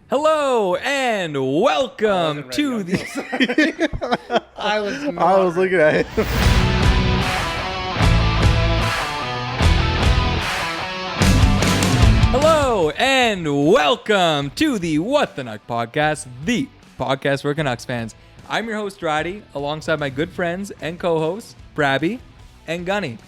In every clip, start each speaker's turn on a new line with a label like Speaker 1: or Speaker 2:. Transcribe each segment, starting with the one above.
Speaker 1: Hello and welcome to the.
Speaker 2: I was looking at it.
Speaker 1: Hello and welcome to the What the Nuck podcast, the podcast for Canucks fans. I'm your host, Roddy, alongside my good friends and co-hosts, Brabby and Gunny.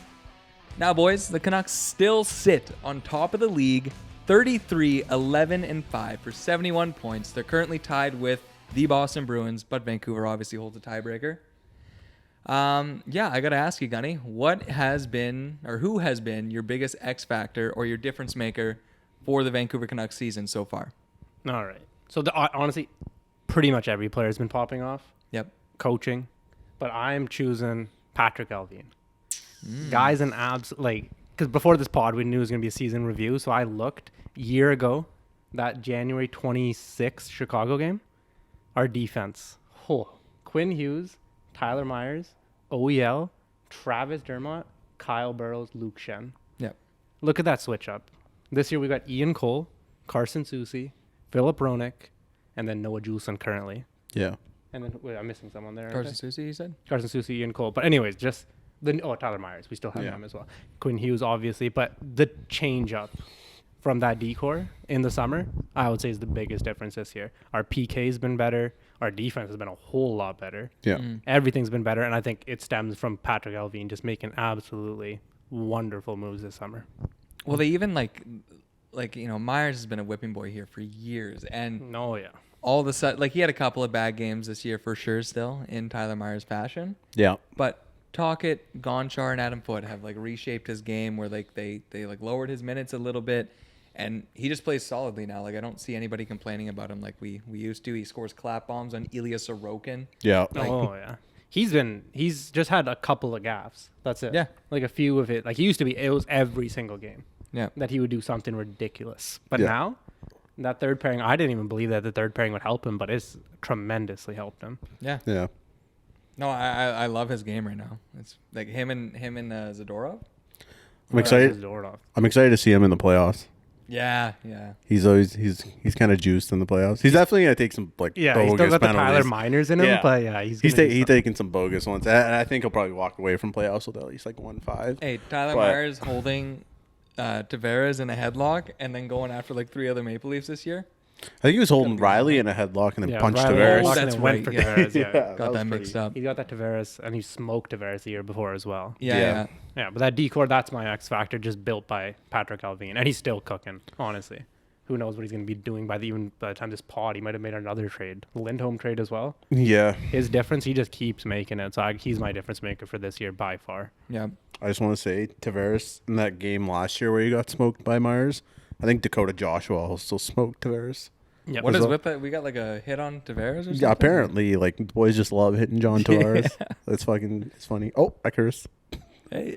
Speaker 1: Now, boys, the Canucks still sit on top of the league, 33, 11, and 5 for 71 points. They're currently tied with the Boston Bruins, but Vancouver obviously holds a tiebreaker. I got to ask you, Gunny, what has been, or who has been your biggest X factor or your difference maker for the Vancouver Canucks season so far?
Speaker 2: All right. So honestly, pretty much every player has been popping off.
Speaker 1: Yep.
Speaker 2: Coaching, but I'm choosing Patrick Allvin. Guys in abs because before this pod we knew it was gonna be a season review, so I looked year ago, that January 26th Chicago game, our defense. Quinn Hughes, Tyler Myers, OEL, Travis Dermott, Kyle Burrows, Luke Shen.
Speaker 1: Yep.
Speaker 2: Look at that switch up. This year we got Ian Cole, Carson Soucy, Philip Roenick, and then Noah Juleson currently.
Speaker 3: Yeah.
Speaker 2: And then I'm missing someone there.
Speaker 1: Carson Soucy, you said?
Speaker 2: Carson Soucy, Ian Cole. But anyways, just Tyler Myers. We still have him as well. Quinn Hughes, obviously. But the change up from that decor in the summer, I would say is the biggest difference this year. Our PK has been better. Our defense has been a whole lot better.
Speaker 3: Yeah.
Speaker 2: Everything's been better. And I think it stems from Patrick Allvin just making absolutely wonderful moves this summer.
Speaker 1: Well, they even Myers has been a whipping boy here for years. And all of a sudden, he had a couple of bad games this year for sure still in Tyler Myers fashion.
Speaker 3: Yeah.
Speaker 1: But Talkett, Gonchar, and Adam Foote have reshaped his game where they lowered his minutes a little bit, and he just plays solidly now. I don't see anybody complaining about him like we used to. He scores clap bombs on Ilya Sorokin.
Speaker 3: Yeah.
Speaker 2: He's just had a couple of gaffes. That's it.
Speaker 1: Yeah.
Speaker 2: A few of it. He used to be, it was every single game.
Speaker 1: Yeah.
Speaker 2: That he would do something ridiculous. But now, that third pairing, I didn't even believe that the third pairing would help him, but it's tremendously helped him.
Speaker 1: Yeah.
Speaker 3: Yeah.
Speaker 1: No, I love his game right now. It's him and Zadorov.
Speaker 3: I'm excited. I'm excited to see him in the playoffs.
Speaker 1: Yeah.
Speaker 3: He's kind of juiced in the playoffs. He's definitely gonna take some bogus
Speaker 2: he's still got the
Speaker 3: penalties.
Speaker 2: Tyler Miners in him, but he's
Speaker 3: taking some bogus ones, and I think he'll probably walk away from playoffs with at least 1-5.
Speaker 1: Hey, Tyler Myers holding Tavares in a headlock and then going after 3 other Maple Leafs this year.
Speaker 3: I think he was holding Riley in a headlock and then punched
Speaker 2: Riley
Speaker 3: Tavares.
Speaker 1: Oh, that's
Speaker 2: went
Speaker 1: right.
Speaker 2: for
Speaker 1: Yeah.
Speaker 2: Tavares.
Speaker 1: Got that mixed up.
Speaker 2: He got that Tavares, and he smoked Tavares the year before as well.
Speaker 1: Yeah.
Speaker 2: But that decor, that's my X factor, just built by Patrick Allvin, and he's still cooking. Honestly, who knows what he's going to be doing by the time this pod? He might have made another trade, Lindholm trade as well.
Speaker 3: Yeah.
Speaker 2: His difference, he just keeps making it. So he's my difference maker for this year by far.
Speaker 1: Yeah.
Speaker 3: I just want to say Tavares in that game last year where he got smoked by Myers. I think Dakota Joshua also smoked Tavares.
Speaker 1: Yeah. What is with that? We got a hit on Tavares or something?
Speaker 3: Yeah, apparently, boys just love hitting John Tavares. It's funny. Oh, I cursed.
Speaker 1: Hey.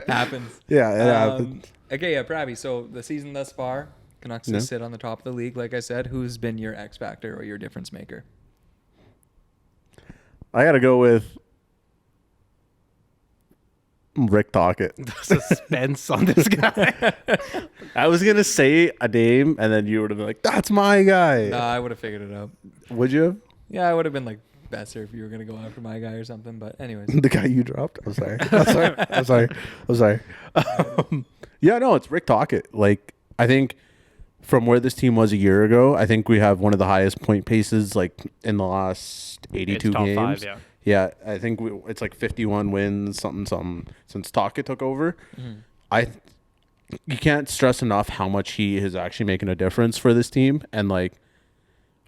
Speaker 1: Happens.
Speaker 3: Yeah, it happens.
Speaker 1: Okay, Pravi, so the season thus far, Canucks just sit on the top of the league, like I said. Who's been your X factor or your difference maker?
Speaker 3: I got to go with Rick Tocchet.
Speaker 2: The suspense on this guy.
Speaker 3: I was going to say a name, and then you would have been like, that's my guy.
Speaker 1: No, I would have figured it out.
Speaker 3: Would you have?
Speaker 1: Yeah, I would have been Besser if you were going to go after my guy or something, but anyways.
Speaker 3: The guy you dropped? I'm sorry. I'm sorry. Yeah, no, it's Rick Tocchet. I think from where this team was a year ago, I think we have one of the highest point paces in the last 82
Speaker 2: top
Speaker 3: games.
Speaker 2: 5,
Speaker 3: Yeah, I think it's 51 wins, something since Tocchet took over. Mm-hmm. You can't stress enough how much he is actually making a difference for this team. And I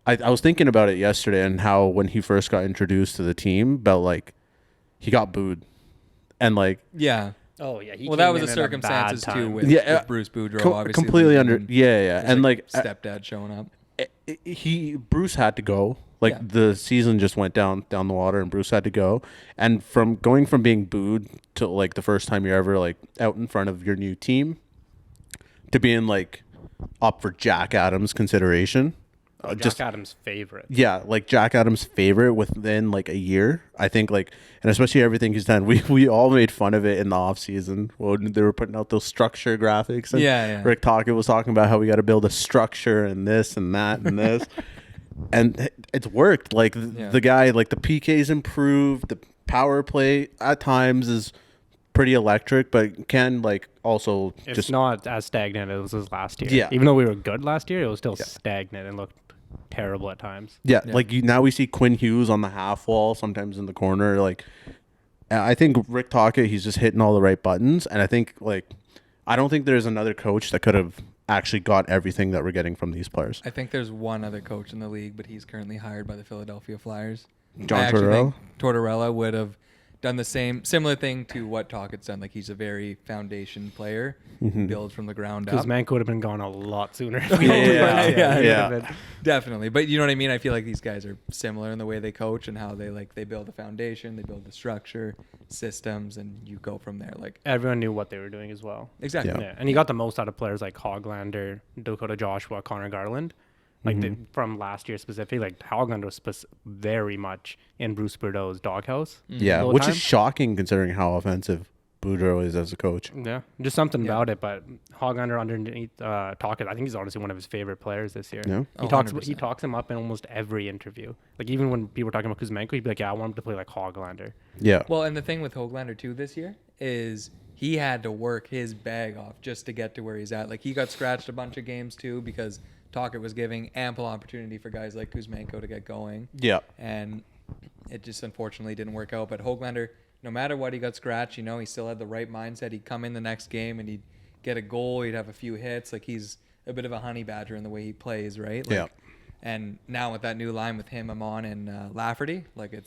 Speaker 3: was thinking about it yesterday and how when he first got introduced to the team, he got booed, and
Speaker 1: yeah.
Speaker 2: Oh yeah.
Speaker 1: Well, that was the circumstances too with Bruce Boudreau, obviously.
Speaker 3: Completely and
Speaker 1: stepdad showing up.
Speaker 3: Bruce had to go. The season just went down the water, and Bruce had to go. And from going from being booed to the first time you're ever out in front of your new team, to being up for Jack Adams consideration.
Speaker 2: Jack Adams' favorite.
Speaker 3: Yeah, like Jack Adams' favorite within like a year. I think like, and especially everything he's done. We all made fun of it in the off season when they were putting out those structure graphics. And
Speaker 1: Yeah.
Speaker 3: Rick Tocchet was talking about how we got to build a structure and this and that and this, and it's worked. Like the guy, like the PK's improved. The power play at times is pretty electric, but can like also
Speaker 2: It's
Speaker 3: just
Speaker 2: not as stagnant as it was last year.
Speaker 3: Yeah.
Speaker 2: Even though we were good last year, it was still stagnant and looked terrible at times.
Speaker 3: Yeah, like now we see Quinn Hughes on the half wall, sometimes in the corner. Like, I think Rick Tocchet, he's just hitting all the right buttons, and I think like, I don't think there's another coach that could have actually got everything that we're getting from these players.
Speaker 1: I think there's one other coach in the league, but he's currently hired by the Philadelphia Flyers.
Speaker 3: John
Speaker 1: I actually
Speaker 3: Tortorella?
Speaker 1: think Tortorella would have done the similar thing to what Tocchet's done. Like he's a very foundation player, builds from the ground up.
Speaker 2: Kuzmenko would have been gone a lot sooner.
Speaker 1: Yeah. Definitely. But you know what I mean? I feel like these guys are similar in the way they coach and how they build the foundation, they build the structure, systems, and you go from there. Like
Speaker 2: Everyone knew what they were doing as well.
Speaker 1: exactly.
Speaker 2: Yeah. And he got the most out of players like Hoglander, Dakota Joshua, Connor Garland. Like from last year specifically, like Hoglander was very much in Bruce Boudreau's doghouse.
Speaker 3: Yeah, which is shocking considering how offensive Boudreau is as a coach.
Speaker 2: Yeah, just something about it. But Hoglander underneath Tocchet, I think he's honestly one of his favorite players this year.
Speaker 3: Yeah.
Speaker 2: He talks him up in almost every interview. Like even when people were talking about Kuzmenko, he'd be like, "Yeah, I want him to play like Hoglander."
Speaker 3: Yeah.
Speaker 1: Well, and the thing with Hoglander too this year is he had to work his bag off just to get to where he's at. Like he got scratched a bunch of games too because Tocchet was giving ample opportunity for guys like Kuzmenko to get going.
Speaker 3: Yeah.
Speaker 1: And it just unfortunately didn't work out. But Hoglander, no matter what, he got scratched. You know, he still had the right mindset. He'd come in the next game and he'd get a goal. He'd have a few hits. Like he's a bit of a honey badger in the way he plays, right? Like,
Speaker 3: Yeah.
Speaker 1: And now with that new line with him, Amon, and Lafferty, like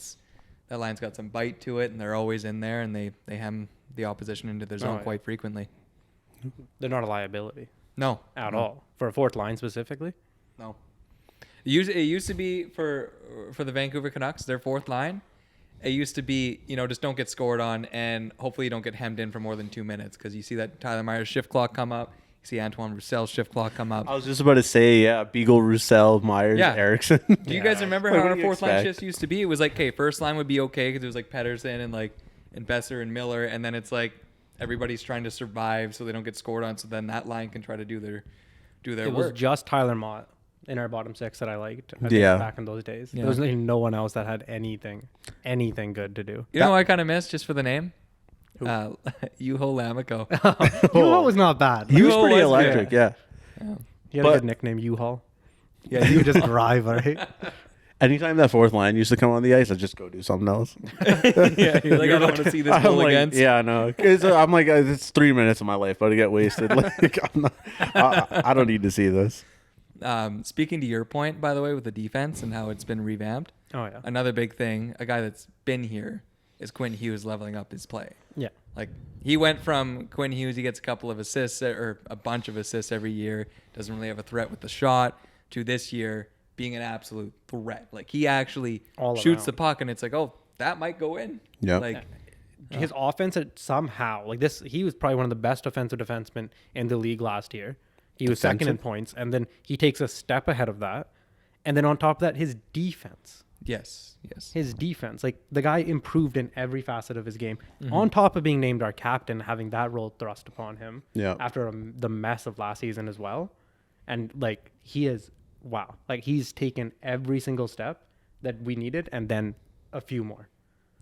Speaker 1: that line's got some bite to it, and they're always in there, and they hem the opposition into their zone quite frequently.
Speaker 2: They're not a liability
Speaker 1: No,
Speaker 2: at all for a fourth line specifically.
Speaker 1: No. It used to be for the Vancouver Canucks, their fourth line. It used to be, just don't get scored on, and hopefully you don't get hemmed in for more than 2 minutes, because you see that Tyler Myers shift clock come up. You see Antoine Roussel's shift clock come up.
Speaker 3: I was just about to say, yeah, Beagle, Roussel, Myers, Erickson.
Speaker 1: Do you guys remember how our fourth line shifts used to be? It was like, okay, first line would be okay because it was like Pedersen and Besser and Miller, and then it's like everybody's trying to survive so they don't get scored on, so then that line can try to do their
Speaker 2: It
Speaker 1: work.
Speaker 2: was just Tyler Mott in our bottom six that I liked. I think
Speaker 3: Yeah.
Speaker 2: back in those days.
Speaker 1: Yeah.
Speaker 2: There was no one else that had anything good to do.
Speaker 1: You know what I kind of miss just for the name? Juho Lamico.
Speaker 2: U-Haul was not bad.
Speaker 3: He was
Speaker 1: Juho
Speaker 3: pretty
Speaker 1: was
Speaker 3: electric, yeah.
Speaker 2: He had a good nickname, U-Haul. Yeah, he would just drive, right?
Speaker 3: Anytime that fourth line used to come on the ice, I'd just go do something else.
Speaker 1: Yeah, you're like, I don't want to see this
Speaker 3: I'm
Speaker 1: goal
Speaker 3: like,
Speaker 1: against.
Speaker 3: yeah, no. I'm like, it's 3 minutes of my life, but I get wasted. Like, I don't need to see this.
Speaker 1: Speaking to your point, by the way, with the defense and how it's been revamped,
Speaker 2: Oh, yeah.
Speaker 1: another big thing, a guy that's been here, is Quinn Hughes leveling up his play.
Speaker 2: Yeah.
Speaker 1: Like, he went from Quinn Hughes, he gets a couple of assists or a bunch of assists every year, doesn't really have a threat with the shot, to this year being an absolute threat. Like, he actually
Speaker 2: All
Speaker 1: shoots
Speaker 2: around.
Speaker 1: the puck, and it's like, oh, that might go in.
Speaker 3: Yeah.
Speaker 1: Like,
Speaker 2: His offense had somehow, like this, he was probably one of the best offensive defensemen in the league last year. He was second in points, and then he takes a step ahead of that. And then on top of that, his defense.
Speaker 1: yes.
Speaker 2: His defense. Like, the guy improved in every facet of his game. On top of being named our captain, having that role thrust upon him after the mess of last season as well. And, like, he is, wow. Like, he's taken every single step that we needed and then a few more.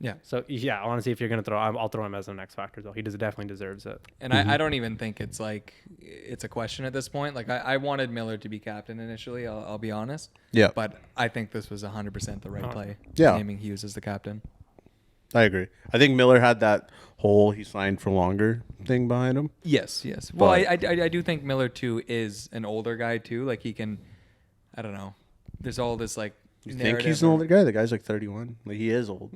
Speaker 1: Yeah.
Speaker 2: So, yeah, honestly, if you're going to throw, I'll throw him as an X factor, though. He definitely deserves it.
Speaker 1: And I don't even think it's a question at this point. Like, I wanted Miller to be captain initially, I'll be honest.
Speaker 3: Yeah.
Speaker 1: But I think this was 100% the right play.
Speaker 3: Yeah.
Speaker 1: Naming Hughes as the captain.
Speaker 3: I agree. I think Miller had that whole he signed for longer thing behind him.
Speaker 1: Yes. Well,
Speaker 3: But-
Speaker 1: I do think Miller, too, is an older guy, too. Like, he can, I don't know. There's all this, like,
Speaker 3: You think he's an older guy? The guy's like 31. Like, he is old.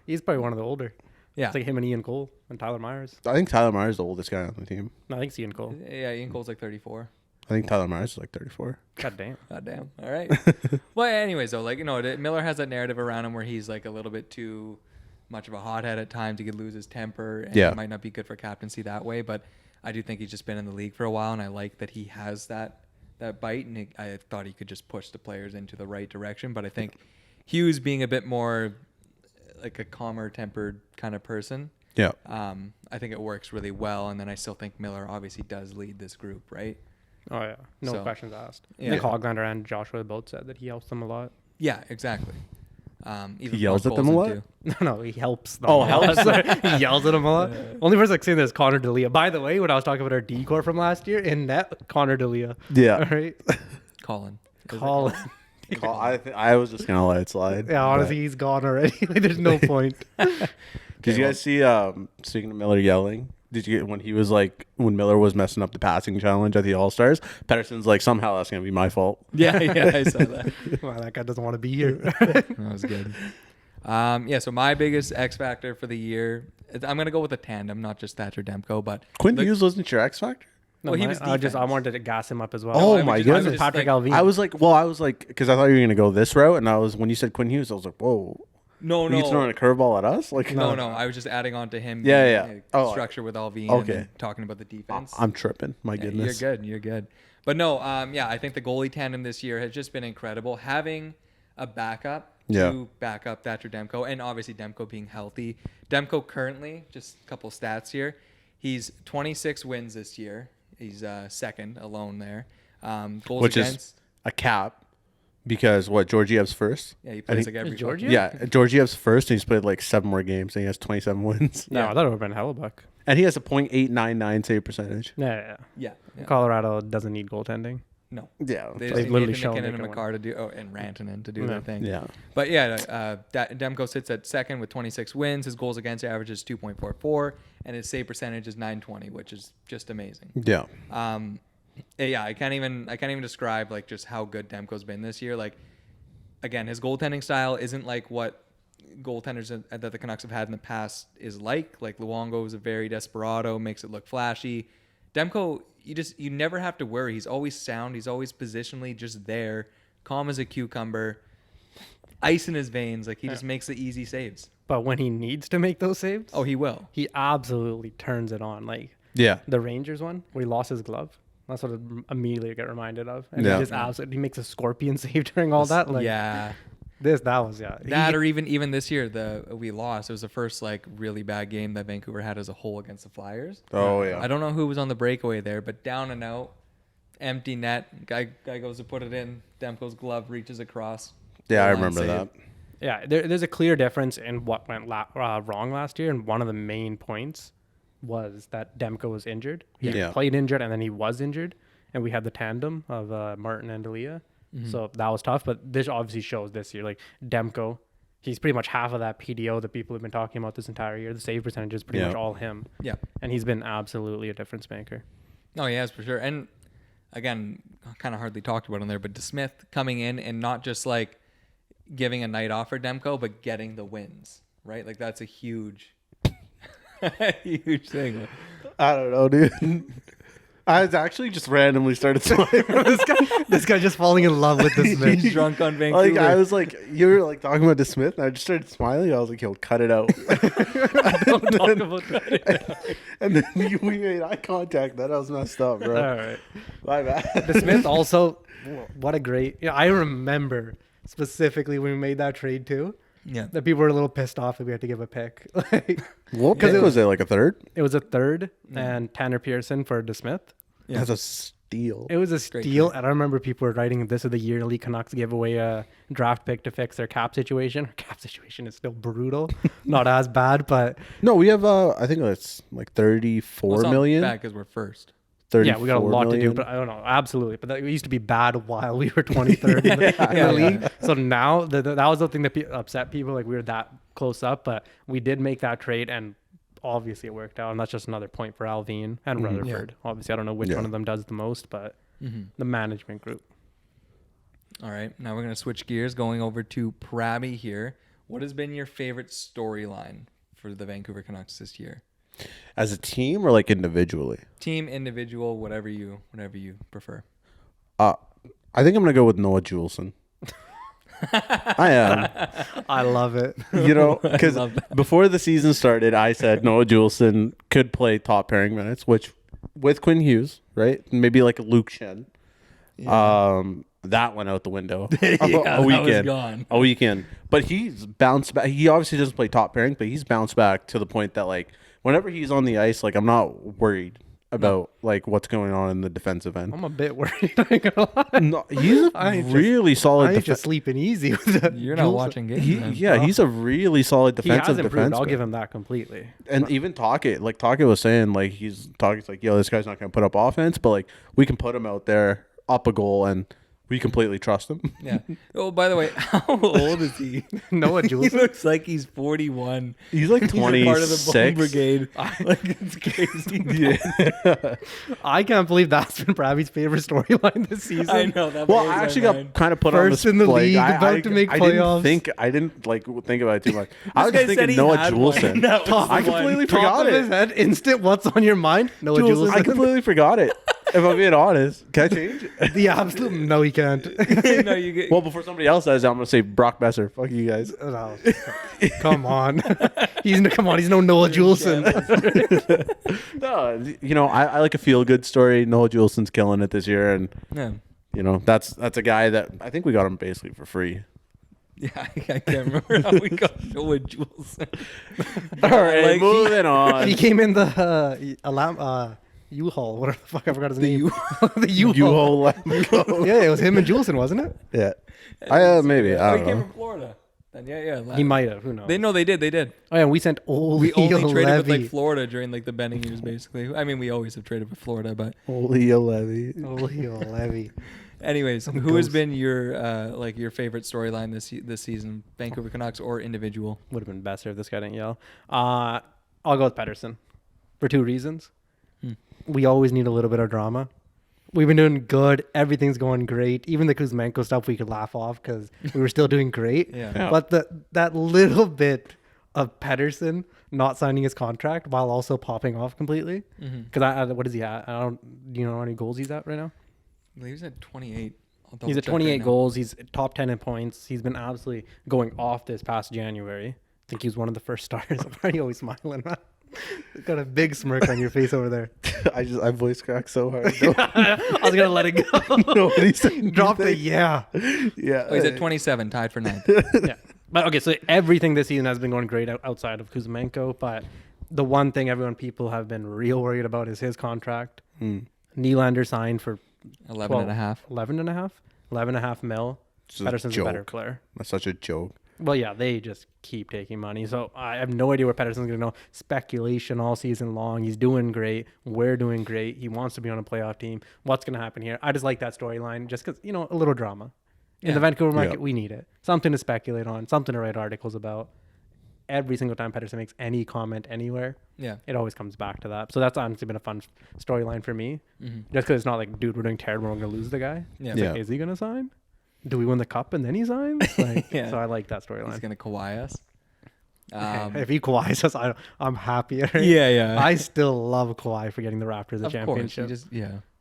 Speaker 2: He's probably one of the older.
Speaker 1: Yeah.
Speaker 2: It's like him and Ian Cole and Tyler Myers.
Speaker 3: I think Tyler Myers is the oldest guy on the team.
Speaker 2: No, I think it's Ian Cole.
Speaker 1: Yeah, Ian Cole's like 34.
Speaker 3: I think Tyler Myers is like 34.
Speaker 2: God damn.
Speaker 1: God damn. All right. Well, anyways, though, like, Miller has that narrative around him where he's like a little bit too much of a hothead at times. He could lose his temper, and
Speaker 3: Yeah.
Speaker 1: he might not be good for captaincy that way. But I do think he's just been in the league for a while, and I like that he has that bite, and I thought he could just push the players into the right direction. But I think Hughes being a bit more like a calmer tempered kind of person.
Speaker 3: Yeah.
Speaker 1: I think it works really well, and then I still think Miller obviously does lead this group, right?
Speaker 2: Oh yeah, no
Speaker 1: So,
Speaker 2: questions asked.
Speaker 1: yeah.
Speaker 2: Nick Hoglander and Joshua both said that he helps them a lot.
Speaker 1: Yeah, exactly. Even
Speaker 3: He yells
Speaker 1: Mark
Speaker 3: at them a
Speaker 1: Bolson,
Speaker 3: lot?
Speaker 1: too.
Speaker 2: No, he helps them.
Speaker 3: Oh,
Speaker 2: a lot.
Speaker 3: helps.
Speaker 2: He yells at them a lot. Only person saying this is Connor D'Elia. By the way, when I was talking about our decor from last year, in net, Connor D'Elia.
Speaker 3: Yeah.
Speaker 2: All right.
Speaker 1: Colin. Is it
Speaker 2: Colin.
Speaker 3: I was just gonna let it slide.
Speaker 2: Yeah, honestly, he's gone already. Like, there's no point.
Speaker 3: Did you guys see? Speaking of Miller yelling, did you get when he was like when Miller was messing up the passing challenge at the All Stars? Pedersen's like, somehow that's gonna be my fault.
Speaker 1: Yeah, I saw that.
Speaker 2: Wow, that guy doesn't want to be here.
Speaker 1: That was good. So my biggest X factor for the year, I'm gonna go with a tandem, not just Thatcher Demko, but
Speaker 3: Quinn Hughes wasn't your X factor?
Speaker 2: No,
Speaker 1: Well, he
Speaker 2: my-
Speaker 1: was
Speaker 2: I
Speaker 1: defense.
Speaker 2: wanted to gas him up as well.
Speaker 3: Oh
Speaker 1: I would
Speaker 3: my
Speaker 1: just- I would
Speaker 3: goodness.
Speaker 1: just,
Speaker 2: Patrick
Speaker 1: like-
Speaker 2: Alvin.
Speaker 3: I was like, because I thought you were gonna go this route, and when you said Quinn Hughes, I was like, whoa,
Speaker 1: No,
Speaker 3: you throwing a curveball at us? Like,
Speaker 1: No, I was just adding on to him.
Speaker 3: Yeah,
Speaker 1: being,
Speaker 3: yeah.
Speaker 1: structure with Alvin.
Speaker 3: Okay.
Speaker 1: And then talking about the defense.
Speaker 3: I'm tripping. My
Speaker 1: Yeah,
Speaker 3: goodness.
Speaker 1: You're good. But no, I think the goalie tandem this year has just been incredible. Having a backup to back up Thatcher Demko, and obviously Demko being healthy. Demko currently, just a couple stats here, he's 26 wins this year. He's second alone there. Goals
Speaker 3: Which
Speaker 1: against.
Speaker 3: is a cap because Georgiev's first.
Speaker 1: Yeah, he plays like
Speaker 2: Is
Speaker 1: every.
Speaker 2: Georgiev?
Speaker 3: Yeah, Georgiev's first, and he's played like 7 more games, and he has 27 wins.
Speaker 2: No, I thought it would have been Hellebuck.
Speaker 3: And he has a .899 save percentage.
Speaker 2: Yeah.
Speaker 1: Yeah.
Speaker 2: Colorado doesn't need goaltending.
Speaker 1: No.
Speaker 3: Yeah.
Speaker 1: They
Speaker 2: They've
Speaker 1: just need
Speaker 2: literally
Speaker 1: Nathan
Speaker 2: shown
Speaker 1: McKinnon
Speaker 2: they
Speaker 1: and
Speaker 2: can win.
Speaker 1: McCarr to do, and Rantanen to do
Speaker 2: Yeah.
Speaker 1: their thing.
Speaker 3: Yeah.
Speaker 1: But yeah, Demko sits at second with 26 wins. His goals against average is 2.44, and his save percentage is 920, which is just amazing.
Speaker 3: Yeah.
Speaker 1: I can't even describe like just how good Demko's been this year. Like, again, his goaltending style isn't like what goaltenders that the Canucks have had in the past is like. Like Luongo is a very desperado, makes it look flashy. Demko, you never have to worry. He's always sound. He's always positionally just there, calm as a cucumber, ice in his veins. Like he just makes the easy saves.
Speaker 2: But when he needs to make those saves,
Speaker 1: Oh, he will.
Speaker 2: he absolutely turns it on. Like
Speaker 3: Yeah.
Speaker 2: the Rangers one where he lost his glove. That's what I immediately get reminded of. And
Speaker 3: Yeah.
Speaker 2: he just absolutely makes a scorpion save during all that. Like
Speaker 1: Yeah.
Speaker 2: that was
Speaker 1: That or even this year we lost. It was the first like really bad game that Vancouver had as a whole against the Flyers.
Speaker 3: Oh, yeah.
Speaker 1: I don't know who was on the breakaway there, but down and out, empty net. Guy goes to put it in. Demko's glove reaches across.
Speaker 3: Yeah, I
Speaker 1: Goal line
Speaker 3: remember
Speaker 1: save.
Speaker 3: that.
Speaker 2: Yeah, there's a clear difference in what went wrong last year, and one of the main points was that Demko was injured. He
Speaker 3: Yeah.
Speaker 2: played injured, and then he was injured, and we had the tandem of Martin and D'Elia. So that was tough, but this obviously shows this year. Like Demko, he's pretty much half of that PDO that people have been talking about this entire year. The save percentage is pretty much all him.
Speaker 1: Yeah.
Speaker 2: And he's been absolutely a difference maker.
Speaker 1: No, he has for sure. And again, kind of hardly talked about him there, but DeSmith coming in and not just like giving a night off for Demko, but getting the wins, right? Like that's a huge, huge thing.
Speaker 3: I don't know, dude. I was actually just randomly started smiling.
Speaker 2: This guy just falling in love with this man.
Speaker 1: He's drunk on Vancouver.
Speaker 3: Like I was like, you were like talking about DeSmith, and I just started smiling. I was like, "Yo, cut it out."
Speaker 2: Don't talk about that.
Speaker 3: And then we made eye contact. That was messed up, bro.
Speaker 2: All right.
Speaker 3: My bad.
Speaker 2: The Smith also, what a great. I remember specifically when we made that trade too.
Speaker 1: Yeah.
Speaker 2: That people were a little pissed off that we had to give a pick. Like,
Speaker 3: What pick was it? Like a third?
Speaker 2: it was a third and Tanner Pearson for DeSmith.
Speaker 1: Yeah.
Speaker 3: That's a steal.
Speaker 2: It was a
Speaker 1: Great
Speaker 2: steal,
Speaker 1: pick.
Speaker 2: and I remember people were writing, "This is the year Elite Canucks give away a draft pick to fix their cap situation." Our cap situation is still brutal, not as bad, but
Speaker 3: No, we have. I think it's like 34
Speaker 1: Well, it's not
Speaker 3: million.
Speaker 1: bad because we're first.
Speaker 2: yeah, we got a
Speaker 3: 34
Speaker 2: lot to do.
Speaker 3: million.
Speaker 2: But I don't know, absolutely. But that it used to be bad while we were 23rd in the league. So now that was the thing that upset people. Like we were that close up, but we did make that trade, and obviously it worked out. And that's just another point for Alvin and Rutherford. Obviously, I don't know which
Speaker 3: Yeah.
Speaker 2: one of them does the most, but the management group.
Speaker 1: All right. Now we're going to switch gears, going over to Prabby here. What has been your favorite storyline for the Vancouver Canucks this year?
Speaker 3: As a team or like individually?
Speaker 1: Team, individual, whatever you prefer.
Speaker 3: I think I'm gonna go with Noah Juleson. I am.
Speaker 2: I love it.
Speaker 3: You know, because
Speaker 1: love that.
Speaker 3: before the season started, I said Noah Juleson could play top pairing minutes, which with Quinn Hughes, right? Maybe like a Luke Shen. That went out the window.
Speaker 1: Yeah,
Speaker 3: a weekend.
Speaker 1: that was gone.
Speaker 3: A weekend. But he's bounced back. He obviously doesn't play top pairing, but he's bounced back to the point that like whenever he's on the ice, like I'm not worried about like what's going on in the defensive end.
Speaker 2: I'm a bit worried. I ain't gonna lie.
Speaker 3: No, he's a really solid.
Speaker 2: I ain't just sleeping easy with that.
Speaker 1: You're not watching games.
Speaker 3: He's a really solid
Speaker 2: He has
Speaker 3: defensive
Speaker 2: improved. I'll
Speaker 3: defenseman.
Speaker 2: give him that completely.
Speaker 3: And even Tocchet was saying like Tocchet's like, yo, this guy's not gonna put up offense, but like we can put him out there up a goal and we completely trust him.
Speaker 1: Yeah. Oh, by the way, how old is he?
Speaker 2: Noah
Speaker 1: He
Speaker 2: Jules.
Speaker 1: looks like he's 41.
Speaker 3: He's like
Speaker 1: He's a part of the Bone
Speaker 3: 26.
Speaker 1: Brigade. Like, it's crazy.
Speaker 3: Yeah.
Speaker 2: I can't believe that's been Brabby's favorite storyline this season.
Speaker 1: I know that.
Speaker 3: Well,
Speaker 1: blows
Speaker 3: I
Speaker 1: my
Speaker 3: actually
Speaker 1: mind.
Speaker 3: got kind of put
Speaker 2: First
Speaker 3: on
Speaker 2: in the
Speaker 3: like,
Speaker 2: league, about to make playoffs.
Speaker 3: I didn't like think about it too much. I was
Speaker 1: This guy
Speaker 3: just
Speaker 1: said
Speaker 3: thinking
Speaker 1: he
Speaker 3: Noah
Speaker 1: had one.
Speaker 3: Juleson.
Speaker 1: That was
Speaker 3: I
Speaker 1: the one.
Speaker 3: completely
Speaker 2: Top
Speaker 3: forgot
Speaker 2: of his
Speaker 3: it.
Speaker 2: head, instant. What's on your mind? Noah Jules.
Speaker 3: I completely forgot it. If I'm being honest, can I change?
Speaker 2: The absolute no, he can't.
Speaker 1: No, you get.
Speaker 3: Well, before somebody else says, it, I'm gonna say Brock Besser. Fuck you guys.
Speaker 2: No, come on. He's no Noah Juleson.
Speaker 3: No, you know, I like a feel good story. Noah Juleson's killing it this year, and
Speaker 1: Yeah.
Speaker 3: you know that's a guy that I think we got him basically for free.
Speaker 1: Yeah, I can't remember how we got Noah Jules.
Speaker 3: All right,
Speaker 1: like,
Speaker 3: moving on.
Speaker 2: He came in the U-Haul. Whatever the fuck I forgot his name. The U-Haul.
Speaker 3: U-Haul Lambo.
Speaker 2: Yeah, it was him and Julesson, wasn't it?
Speaker 3: Yeah, maybe I
Speaker 1: Oh,
Speaker 3: don't
Speaker 1: he came
Speaker 3: know.
Speaker 1: from Florida. Then yeah.
Speaker 2: He might have. Who knows?
Speaker 1: They did.
Speaker 2: Oh yeah, we sent
Speaker 1: We only traded with
Speaker 2: Levy.
Speaker 1: like Florida during like the Benning years, basically. I mean, we always have traded with Florida, but
Speaker 3: Leo Levy.
Speaker 2: Leo Levy.
Speaker 1: anyways, who has
Speaker 2: Ghost.
Speaker 1: been your favorite storyline this season? Vancouver Canucks or individual?
Speaker 2: Would have been better if this guy didn't yell. I'll go with Pettersson for two reasons. We always need a little bit of drama. We've been doing good. Everything's going great. Even the Kuzmenko stuff we could laugh off because we were still doing great.
Speaker 1: Yeah.
Speaker 2: But that little bit of Pettersson not signing his contract while also popping off completely. Because what is he at? Do you know how many goals he's at right now?
Speaker 1: He was at 28. I'll
Speaker 2: He's at
Speaker 1: double-check
Speaker 2: 28
Speaker 1: right now.
Speaker 2: goals. He's top 10 in points. He's been absolutely going off this past January. I think he was one of the first stars. Why are you always smiling, man? Got a big smirk on your face over there.
Speaker 3: I voice cracked so hard.
Speaker 2: I was gonna let it go.
Speaker 3: Nobody said
Speaker 2: Drop the
Speaker 3: anything.
Speaker 2: yeah.
Speaker 3: Yeah.
Speaker 1: Oh, he's at 27, tied for ninth.
Speaker 2: Yeah. But okay, so everything this season has been going great outside of Kuzmenko. But the one thing people have been real worried about is his contract. Nylander signed for
Speaker 1: 11 and a half.
Speaker 2: 11 and a half? 11 and a half mil.
Speaker 3: It's a
Speaker 2: Pettersson's a better
Speaker 3: joke.
Speaker 2: player.
Speaker 3: That's such a joke.
Speaker 2: Well, yeah, they just keep taking money. So I have no idea where Pettersson's going to go. Speculation all season long. He's doing great. We're doing great. He wants to be on a playoff team. What's going to happen here? I just like that storyline just because, a little drama. In the Vancouver market, we need it. Something to speculate on. Something to write articles about. Every single time Pettersson makes any comment anywhere, it always comes back to that. So that's honestly been a fun storyline for me. Just because it's not like, dude, we're doing terrible. We're going to lose the guy.
Speaker 1: Yeah.
Speaker 2: It's like, is he going to sign? Do we win the cup and then he signs? Like,
Speaker 1: Yeah.
Speaker 2: So I like that
Speaker 1: He's
Speaker 2: storyline.
Speaker 1: going to Kawhi us.
Speaker 2: If he Kawhi's us, I'm happier.
Speaker 1: Yeah.
Speaker 2: I still love Kawhi for getting the Raptors a
Speaker 1: Of
Speaker 2: championship.
Speaker 1: course.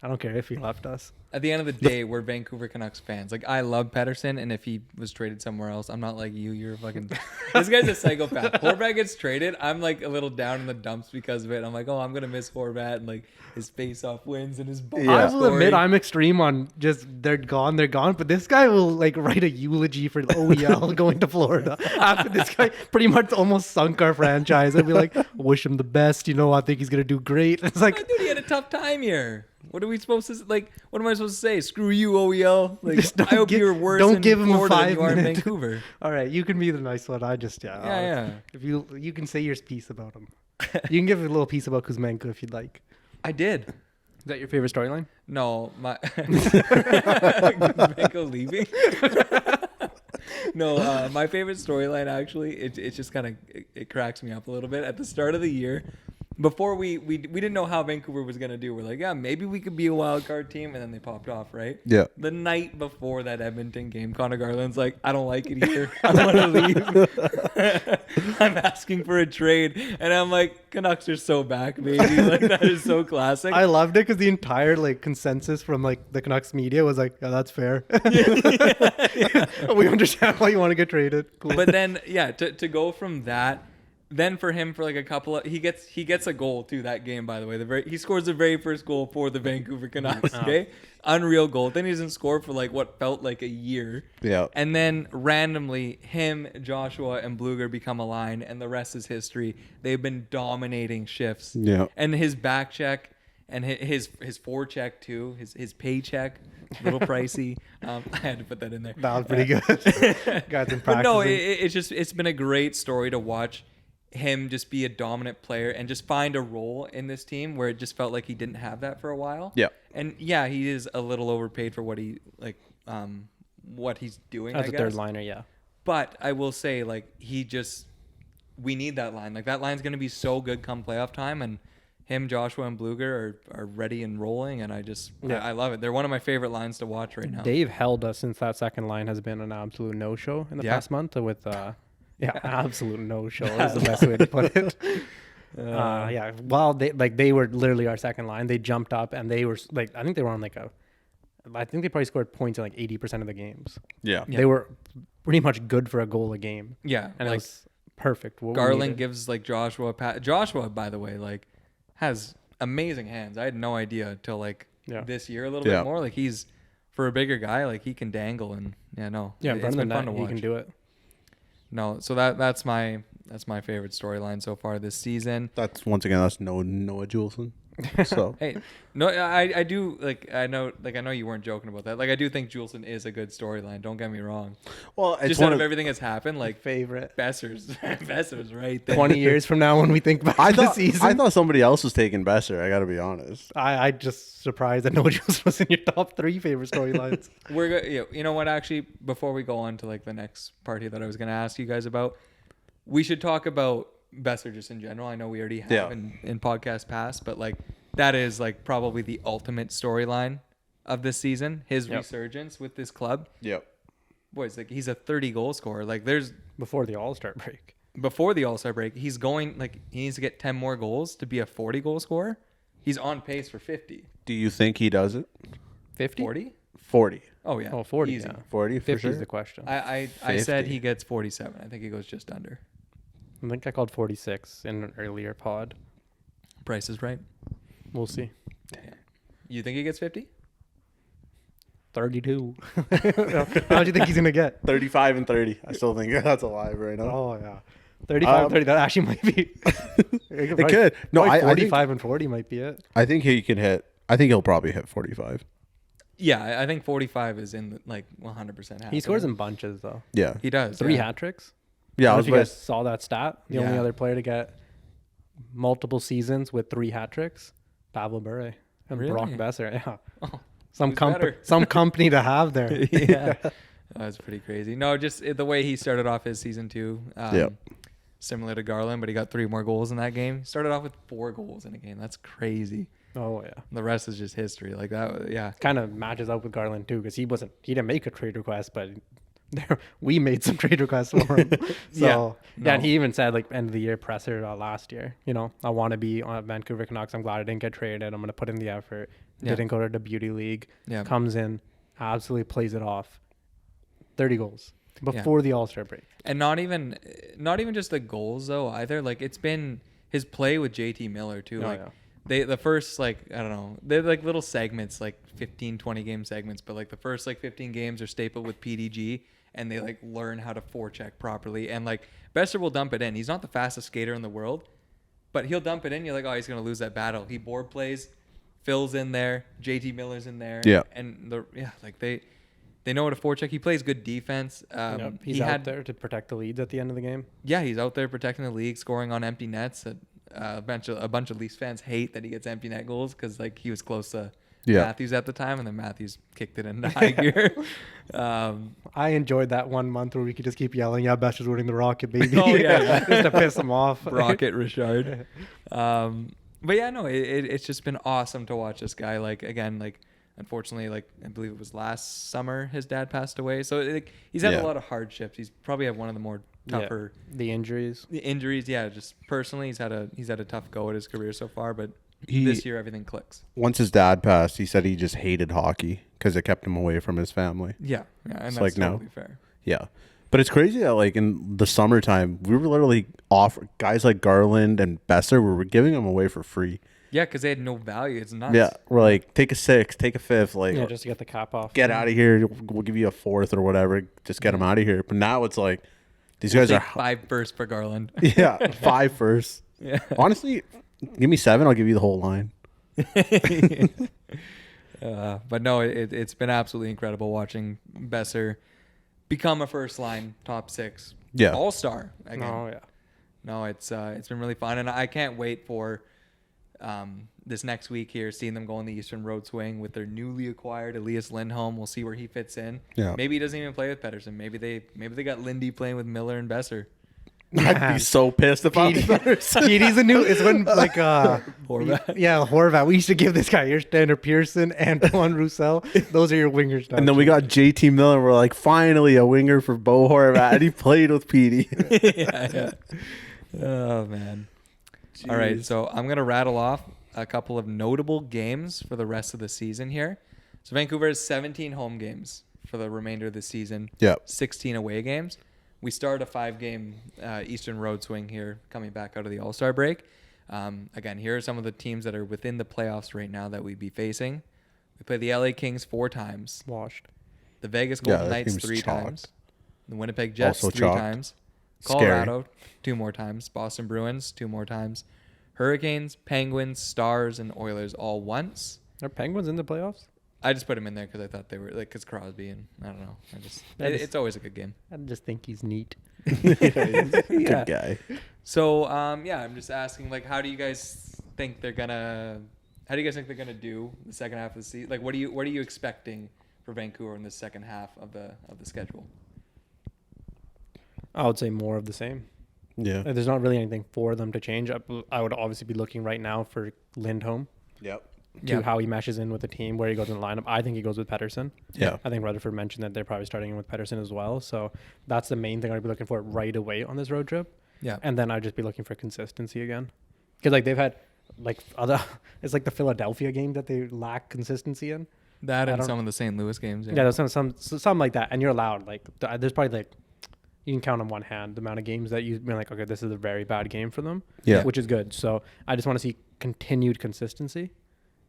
Speaker 2: I don't care if he left us.
Speaker 1: At the end of the day, we're Vancouver Canucks fans. Like, I love Pettersson, and if he was traded somewhere else, I'm not like you. You're fucking... This guy's a psychopath. Horvat gets traded. I'm, like, a little down in the dumps because of it. I'm like, oh, I'm going to miss Horvat and, like, his face-off wins and his ball
Speaker 2: I will
Speaker 1: story.
Speaker 2: admit I'm extreme on just they're gone. But this guy will, like, write a eulogy for OEL going to Florida. After this guy pretty much almost sunk our franchise. I'd be like, wish him the best. I think he's going to do great. It's like...
Speaker 1: Dude, he had a tough time here. What are we supposed to like? What am I supposed to say? Screw you, OEL. Like,
Speaker 2: Just don't
Speaker 1: I hope
Speaker 2: gi-
Speaker 1: you're worse
Speaker 2: don't
Speaker 1: in
Speaker 2: give him a
Speaker 1: Florida than
Speaker 2: 5
Speaker 1: you are in
Speaker 2: minute-
Speaker 1: Vancouver.
Speaker 2: All right, you can be the nice one.
Speaker 1: Yeah.
Speaker 2: If you can say your piece about him. You can give a little piece about Kuzmenko if you'd like.
Speaker 1: I did.
Speaker 2: Is that your favorite storyline?
Speaker 1: No, my Kuzmenko leaving. No, my favorite storyline actually, it's just kind of it cracks me up a little bit. At the start of the year, before we didn't know how Vancouver was gonna do. We're like, yeah, maybe we could be a wild card team, and then they popped off, right?
Speaker 3: Yeah.
Speaker 1: The night before that Edmonton game, Connor Garland's like, I don't like it here. I want to leave. I'm asking for a trade, and I'm like, Canucks are so back, baby. Like, that is so classic.
Speaker 2: I loved it because the entire consensus from the Canucks media was like, "Yeah, that's fair. We understand why you want to get traded." Cool.
Speaker 1: But then, to go from that, then for him, for like a couple of, he gets a goal too that game, by the way. He scores the very first goal for the Vancouver Canucks. Okay, unreal goal. Then he doesn't score for like what felt like a year.
Speaker 3: Yeah.
Speaker 1: And then randomly, him, Joshua, and Bluger become a line, and the rest is history. They've been dominating shifts.
Speaker 3: Yeah.
Speaker 1: And his back check and his forecheck too, his paycheck, a little pricey. I had to put that in there.
Speaker 2: That was pretty good. Got some practice.
Speaker 1: But no, it's been a great story to watch him just be a dominant player and just find a role in this team where it just felt like he didn't have that for a while.
Speaker 3: Yeah.
Speaker 1: And yeah, he is a little overpaid for what he's doing.
Speaker 2: As
Speaker 1: I
Speaker 2: a
Speaker 1: guess.
Speaker 2: third liner, yeah.
Speaker 1: But I will say, like, we need that line. Like, that line's going to be so good come playoff time, and him, Joshua, and Bluger are ready and rolling, and I love it. They're one of my favorite lines to watch right now.
Speaker 2: They've held us since that second line has been an absolute no-show in the past month with absolute no-show is the best way to put it. Well, they were literally our second line. They jumped up and they were like, I think they were on I think they probably scored points in like 80% of the games.
Speaker 3: Yeah.
Speaker 2: They were pretty much good for a goal a game.
Speaker 1: Yeah.
Speaker 2: And it was perfect.
Speaker 1: Garland gives like Joshua a pass. Joshua, by the way, like has amazing hands. I had no idea until this year a little bit more. Like he's, for a bigger guy, like he can dangle and it's been fun to watch.
Speaker 2: He can do it.
Speaker 1: No, so that's my favorite storyline so far this season.
Speaker 3: That's Noah Juleson. So
Speaker 1: hey, no, I do I know you weren't joking about that. Like I do think Juleson is a good storyline. Don't get me wrong.
Speaker 3: Well, it's
Speaker 1: just out of everything that's happened, like
Speaker 2: favorite
Speaker 1: Besser's right there.
Speaker 2: 20 years from now when we think back to the season.
Speaker 3: I thought somebody else was taking Besser. I got to be honest.
Speaker 2: I just surprised that Noah Juleson was in your top 3 favorite storylines.
Speaker 1: You know what? Actually, before we go on to like the next party that I was going to ask you guys about, we should talk about Besser just in general. I know we already have in podcast past, but like that is like probably the ultimate storyline of this season. His resurgence with this club.
Speaker 3: Yep.
Speaker 1: Boys, like he's a 30 goal scorer. Like there's
Speaker 2: before the All-Star break.
Speaker 1: Before the All-Star break, he's going he needs to get 10 more goals to be a 40 goal scorer. He's on pace for 50.
Speaker 3: Do you think he does it?
Speaker 2: 50?
Speaker 1: 40?
Speaker 3: 40.
Speaker 1: Oh yeah.
Speaker 2: Oh, 40.
Speaker 1: Easy.
Speaker 2: Yeah.
Speaker 3: 40 for
Speaker 2: 50
Speaker 3: sure.
Speaker 2: is the question.
Speaker 1: I said he gets 47. I think he goes just under.
Speaker 2: I think I called 46 in an earlier pod.
Speaker 1: Price is right.
Speaker 2: We'll see.
Speaker 1: You think he gets 50?
Speaker 2: 32. How do you think he's going to get?
Speaker 3: 35 and 30. I still think that's alive right now.
Speaker 2: Oh, yeah. 35 and 30. That actually might be.
Speaker 3: It could. No, I
Speaker 2: 45 and 40 might be it.
Speaker 3: I think he can hit. I think he'll probably hit 45.
Speaker 1: Yeah, I think 45 is in 100% happening.
Speaker 2: He scores in bunches, though.
Speaker 3: Yeah.
Speaker 1: He does.
Speaker 2: 3 hat tricks.
Speaker 3: Yeah,
Speaker 2: I don't know if you guys saw that stat. The only other player to get multiple seasons with 3 hat tricks, Pavel Bure and
Speaker 1: Really?
Speaker 2: Brock Besser. Yeah,
Speaker 1: Oh,
Speaker 2: some company to have there.
Speaker 1: Yeah, that's pretty crazy. No, just the way he started off his season 2. Similar to Garland, but he got 3 more goals in that game. He started off with 4 goals in a game. That's crazy.
Speaker 2: Oh yeah.
Speaker 1: The rest is just history. Like that. Yeah.
Speaker 2: Kind of matches up with Garland too, because he didn't make a trade request, but we made some trade requests for him. So and he even said end of the year presser last year, I want to be on Vancouver Canucks. I'm glad I didn't get traded. I'm going to put in the effort. Didn't go to the beauty league. Yeah. Comes in, absolutely plays it off. 30 goals before the All-Star break.
Speaker 1: And not even just the goals though either. Like it's been his play with JT Miller too. The first I don't know, they're like little segments, like 15, 20 game segments, but the first 15 games are stapled with PDG and they learn how to forecheck properly. And Besser will dump it in. He's not the fastest skater in the world, but he'll dump it in. You're like, oh, he's going to lose that battle. He board plays, Phil's in there, JT Miller's in there.
Speaker 3: Yeah.
Speaker 1: And they know how to forecheck. He plays good defense.
Speaker 2: He's out there to protect the leads at the end of the game.
Speaker 1: Yeah, he's out there protecting the league, scoring on empty nets. A bunch of Leafs fans hate that he gets empty net goals because he was close to Matthews at the time, and then Matthews kicked it into high gear.
Speaker 2: I enjoyed that 1 month where we could just keep yelling, "Yeah, Besser's winning the Rocket, baby!"
Speaker 1: Oh yeah,
Speaker 2: just to piss him off.
Speaker 1: Rocket Richard. But yeah, no, it's just been awesome to watch this guy. Unfortunately, I believe it was last summer his dad passed away, so he's had a lot of hardships. He's probably had one of the more tougher
Speaker 2: the injuries.
Speaker 1: Just personally, he's had a tough go at his career so far, but this year everything clicks.
Speaker 3: Once his dad passed, he said he just hated hockey because it kept him away from his family.
Speaker 1: Yeah, and that's totally fair.
Speaker 3: Yeah, But it's crazy that like in the summertime, we were literally off guys like Garland and Besser. We were giving them away for free.
Speaker 1: Yeah, because they had no value. It's nuts.
Speaker 3: Yeah, we're like, take a 6th, take a 5th, like
Speaker 2: Yeah, just to get the cap off.
Speaker 3: get out of here. We'll give you a 4th or whatever. Just get them out of here. But now it's like these guys
Speaker 1: Take
Speaker 3: are
Speaker 1: 5 first for Garland.
Speaker 3: yeah 5 first.
Speaker 1: Yeah.
Speaker 3: Honestly, give me 7. I'll give you the whole line.
Speaker 1: But no, it's been absolutely incredible watching Besser become a first line top 6 all-star again.
Speaker 2: Oh yeah.
Speaker 1: No, it's been really fun, and I can't wait for this next week here, seeing them go on the Eastern Road Swing with their newly acquired Elias Lindholm. We'll see where he fits in.
Speaker 3: Yeah.
Speaker 1: Maybe he doesn't even play with Pettersson. Maybe they got Lindy playing with Miller and Besser.
Speaker 3: I'd be so pissed if I was Pettersson.
Speaker 2: Petey's a new. It's when like
Speaker 1: Horvat.
Speaker 2: Yeah, Horvat. We used to give this guy your Standard Pearson and Antoine Roussel. Those are your wingers now.
Speaker 3: And then we got JT Miller. We're like, finally a winger for Bo Horvat. And he played with Petey.
Speaker 1: Yeah. Oh man.
Speaker 3: Jeez.
Speaker 1: All right, so I'm gonna rattle off a couple of notable games for the rest of the season here. So Vancouver has 17 home games for the remainder of the season.
Speaker 3: Yep.
Speaker 1: 16 away games. We start a 5-game Eastern Road Swing here, coming back out of the All-Star break. Again, here are some of the teams that are within the playoffs right now that we'd be facing. We play the LA Kings 4 times,
Speaker 2: washed.
Speaker 1: the Vegas Golden
Speaker 3: that
Speaker 1: Knights
Speaker 3: team's
Speaker 1: 3
Speaker 3: chalked.
Speaker 1: times, the Winnipeg Jets
Speaker 3: Also
Speaker 1: 3
Speaker 3: chalked.
Speaker 1: times,
Speaker 3: Scary.
Speaker 1: Colorado 2 more times, Boston Bruins 2 more times, Hurricanes, Penguins, Stars, and Oilers all once.
Speaker 2: Are Penguins in the playoffs?
Speaker 1: I just put them in there because I thought they were like, because Crosby, and I don't know. It's always a good game.
Speaker 2: I just think he's neat.
Speaker 3: Good guy.
Speaker 1: So yeah, I'm just asking, like, how do you guys think they're gonna do the second half of the season? Like, what are you expecting for Vancouver in the second half of the schedule?
Speaker 2: I would say more of the same.
Speaker 3: Yeah.
Speaker 2: There's not really anything for them to change. I would obviously be looking right now for Lindholm
Speaker 3: Yep.
Speaker 2: to how he meshes in with the team, where he goes in the lineup. I think he goes with Pettersson.
Speaker 3: Yeah.
Speaker 2: I think Rutherford mentioned that they're probably starting in with Pettersson as well. So that's the main thing I'd be looking for right away on this road trip.
Speaker 1: Yeah.
Speaker 2: And then I'd just be looking for consistency again. Because like they've had like other, it's like the Philadelphia game that they lack consistency in.
Speaker 1: That
Speaker 2: I
Speaker 1: and
Speaker 2: don't-
Speaker 1: some of the St. Louis games.
Speaker 2: Yeah, there's some like that, and you're allowed. Like there's probably like you can count on one hand the amount of games that you've been like, okay, this is a very bad game for them.
Speaker 3: Yeah.
Speaker 2: Which is good. So I just want to see continued consistency,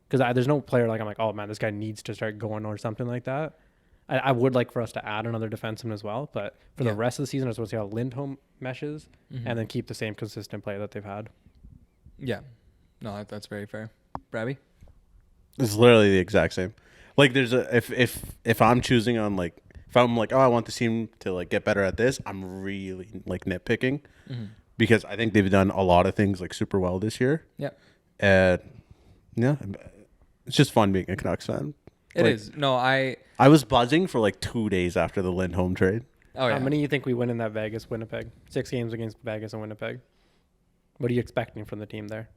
Speaker 2: because there's no player like I'm like, oh man, this guy needs to start going or something like that. I would like for us to add another defenseman as well, but for the rest of the season, I just want to see how Lindholm meshes, and then keep the same consistent play that they've had.
Speaker 1: Yeah. No, that's very fair. Brabby?
Speaker 3: It's literally the exact same. Like there's a if I'm choosing on like if I'm like, oh, I want the team to like get better at this, I'm really like nitpicking because I think they've done a lot of things like super well this year.
Speaker 1: Yeah.
Speaker 3: And yeah, it's just fun being a Canucks fan.
Speaker 1: It is. No, I
Speaker 3: was buzzing for like 2 days after the Lindholm trade.
Speaker 1: Oh yeah.
Speaker 2: How many do you think we win in that Vegas-Winnipeg? 6 games against Vegas and Winnipeg. What are you expecting from the team there?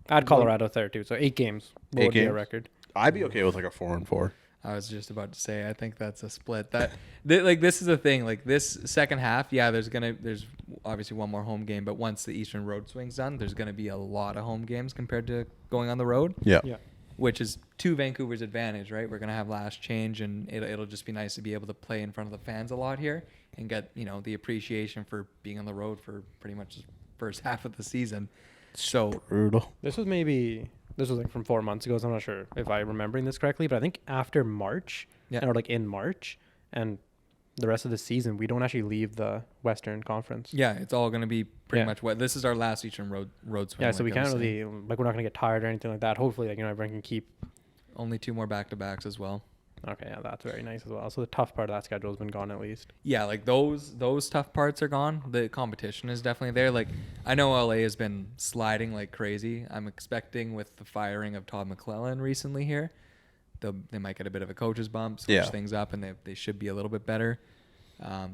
Speaker 2: Add Colorado there too, so 8 games. What would be a
Speaker 3: games?
Speaker 2: record?
Speaker 3: I'd be okay with like a 4-4.
Speaker 1: I was just about to say, I think that's a split. That like this is the thing. Like this second half, yeah, there's obviously one more home game, but once the Eastern Road Swing's done, there's gonna be a lot of home games compared to going on the road.
Speaker 3: Yeah.
Speaker 2: Yeah.
Speaker 1: Which is to Vancouver's advantage, right? We're gonna have last change, and it'll just be nice to be able to play in front of the fans a lot here and get the appreciation for being on the road for pretty much the first half of the season. So
Speaker 3: Brutal.
Speaker 2: This was like from 4 months ago, so I'm not sure if I'm remembering this correctly, but I think after March, or like in March, and the rest of the season, we don't actually leave the Western Conference.
Speaker 1: yeah, it's all gonna be pretty
Speaker 2: Yeah.
Speaker 1: much what this is our last Eastern Road Swing.
Speaker 2: Yeah, so we
Speaker 1: like I was
Speaker 2: can't
Speaker 1: saying.
Speaker 2: really, like, we're not going to get tired or anything like that. Hopefully, like, everyone can keep.
Speaker 1: Only 2 more back-to-backs as well.
Speaker 2: Okay, yeah, that's very nice as well. So the tough part of that schedule has been gone at least.
Speaker 1: Yeah, like those tough parts are gone. The competition is definitely there. Like I know LA has been sliding like crazy. I'm expecting with the firing of Todd McClellan recently here, they might get a bit of a coach's bump, switch things up, and they should be a little bit better.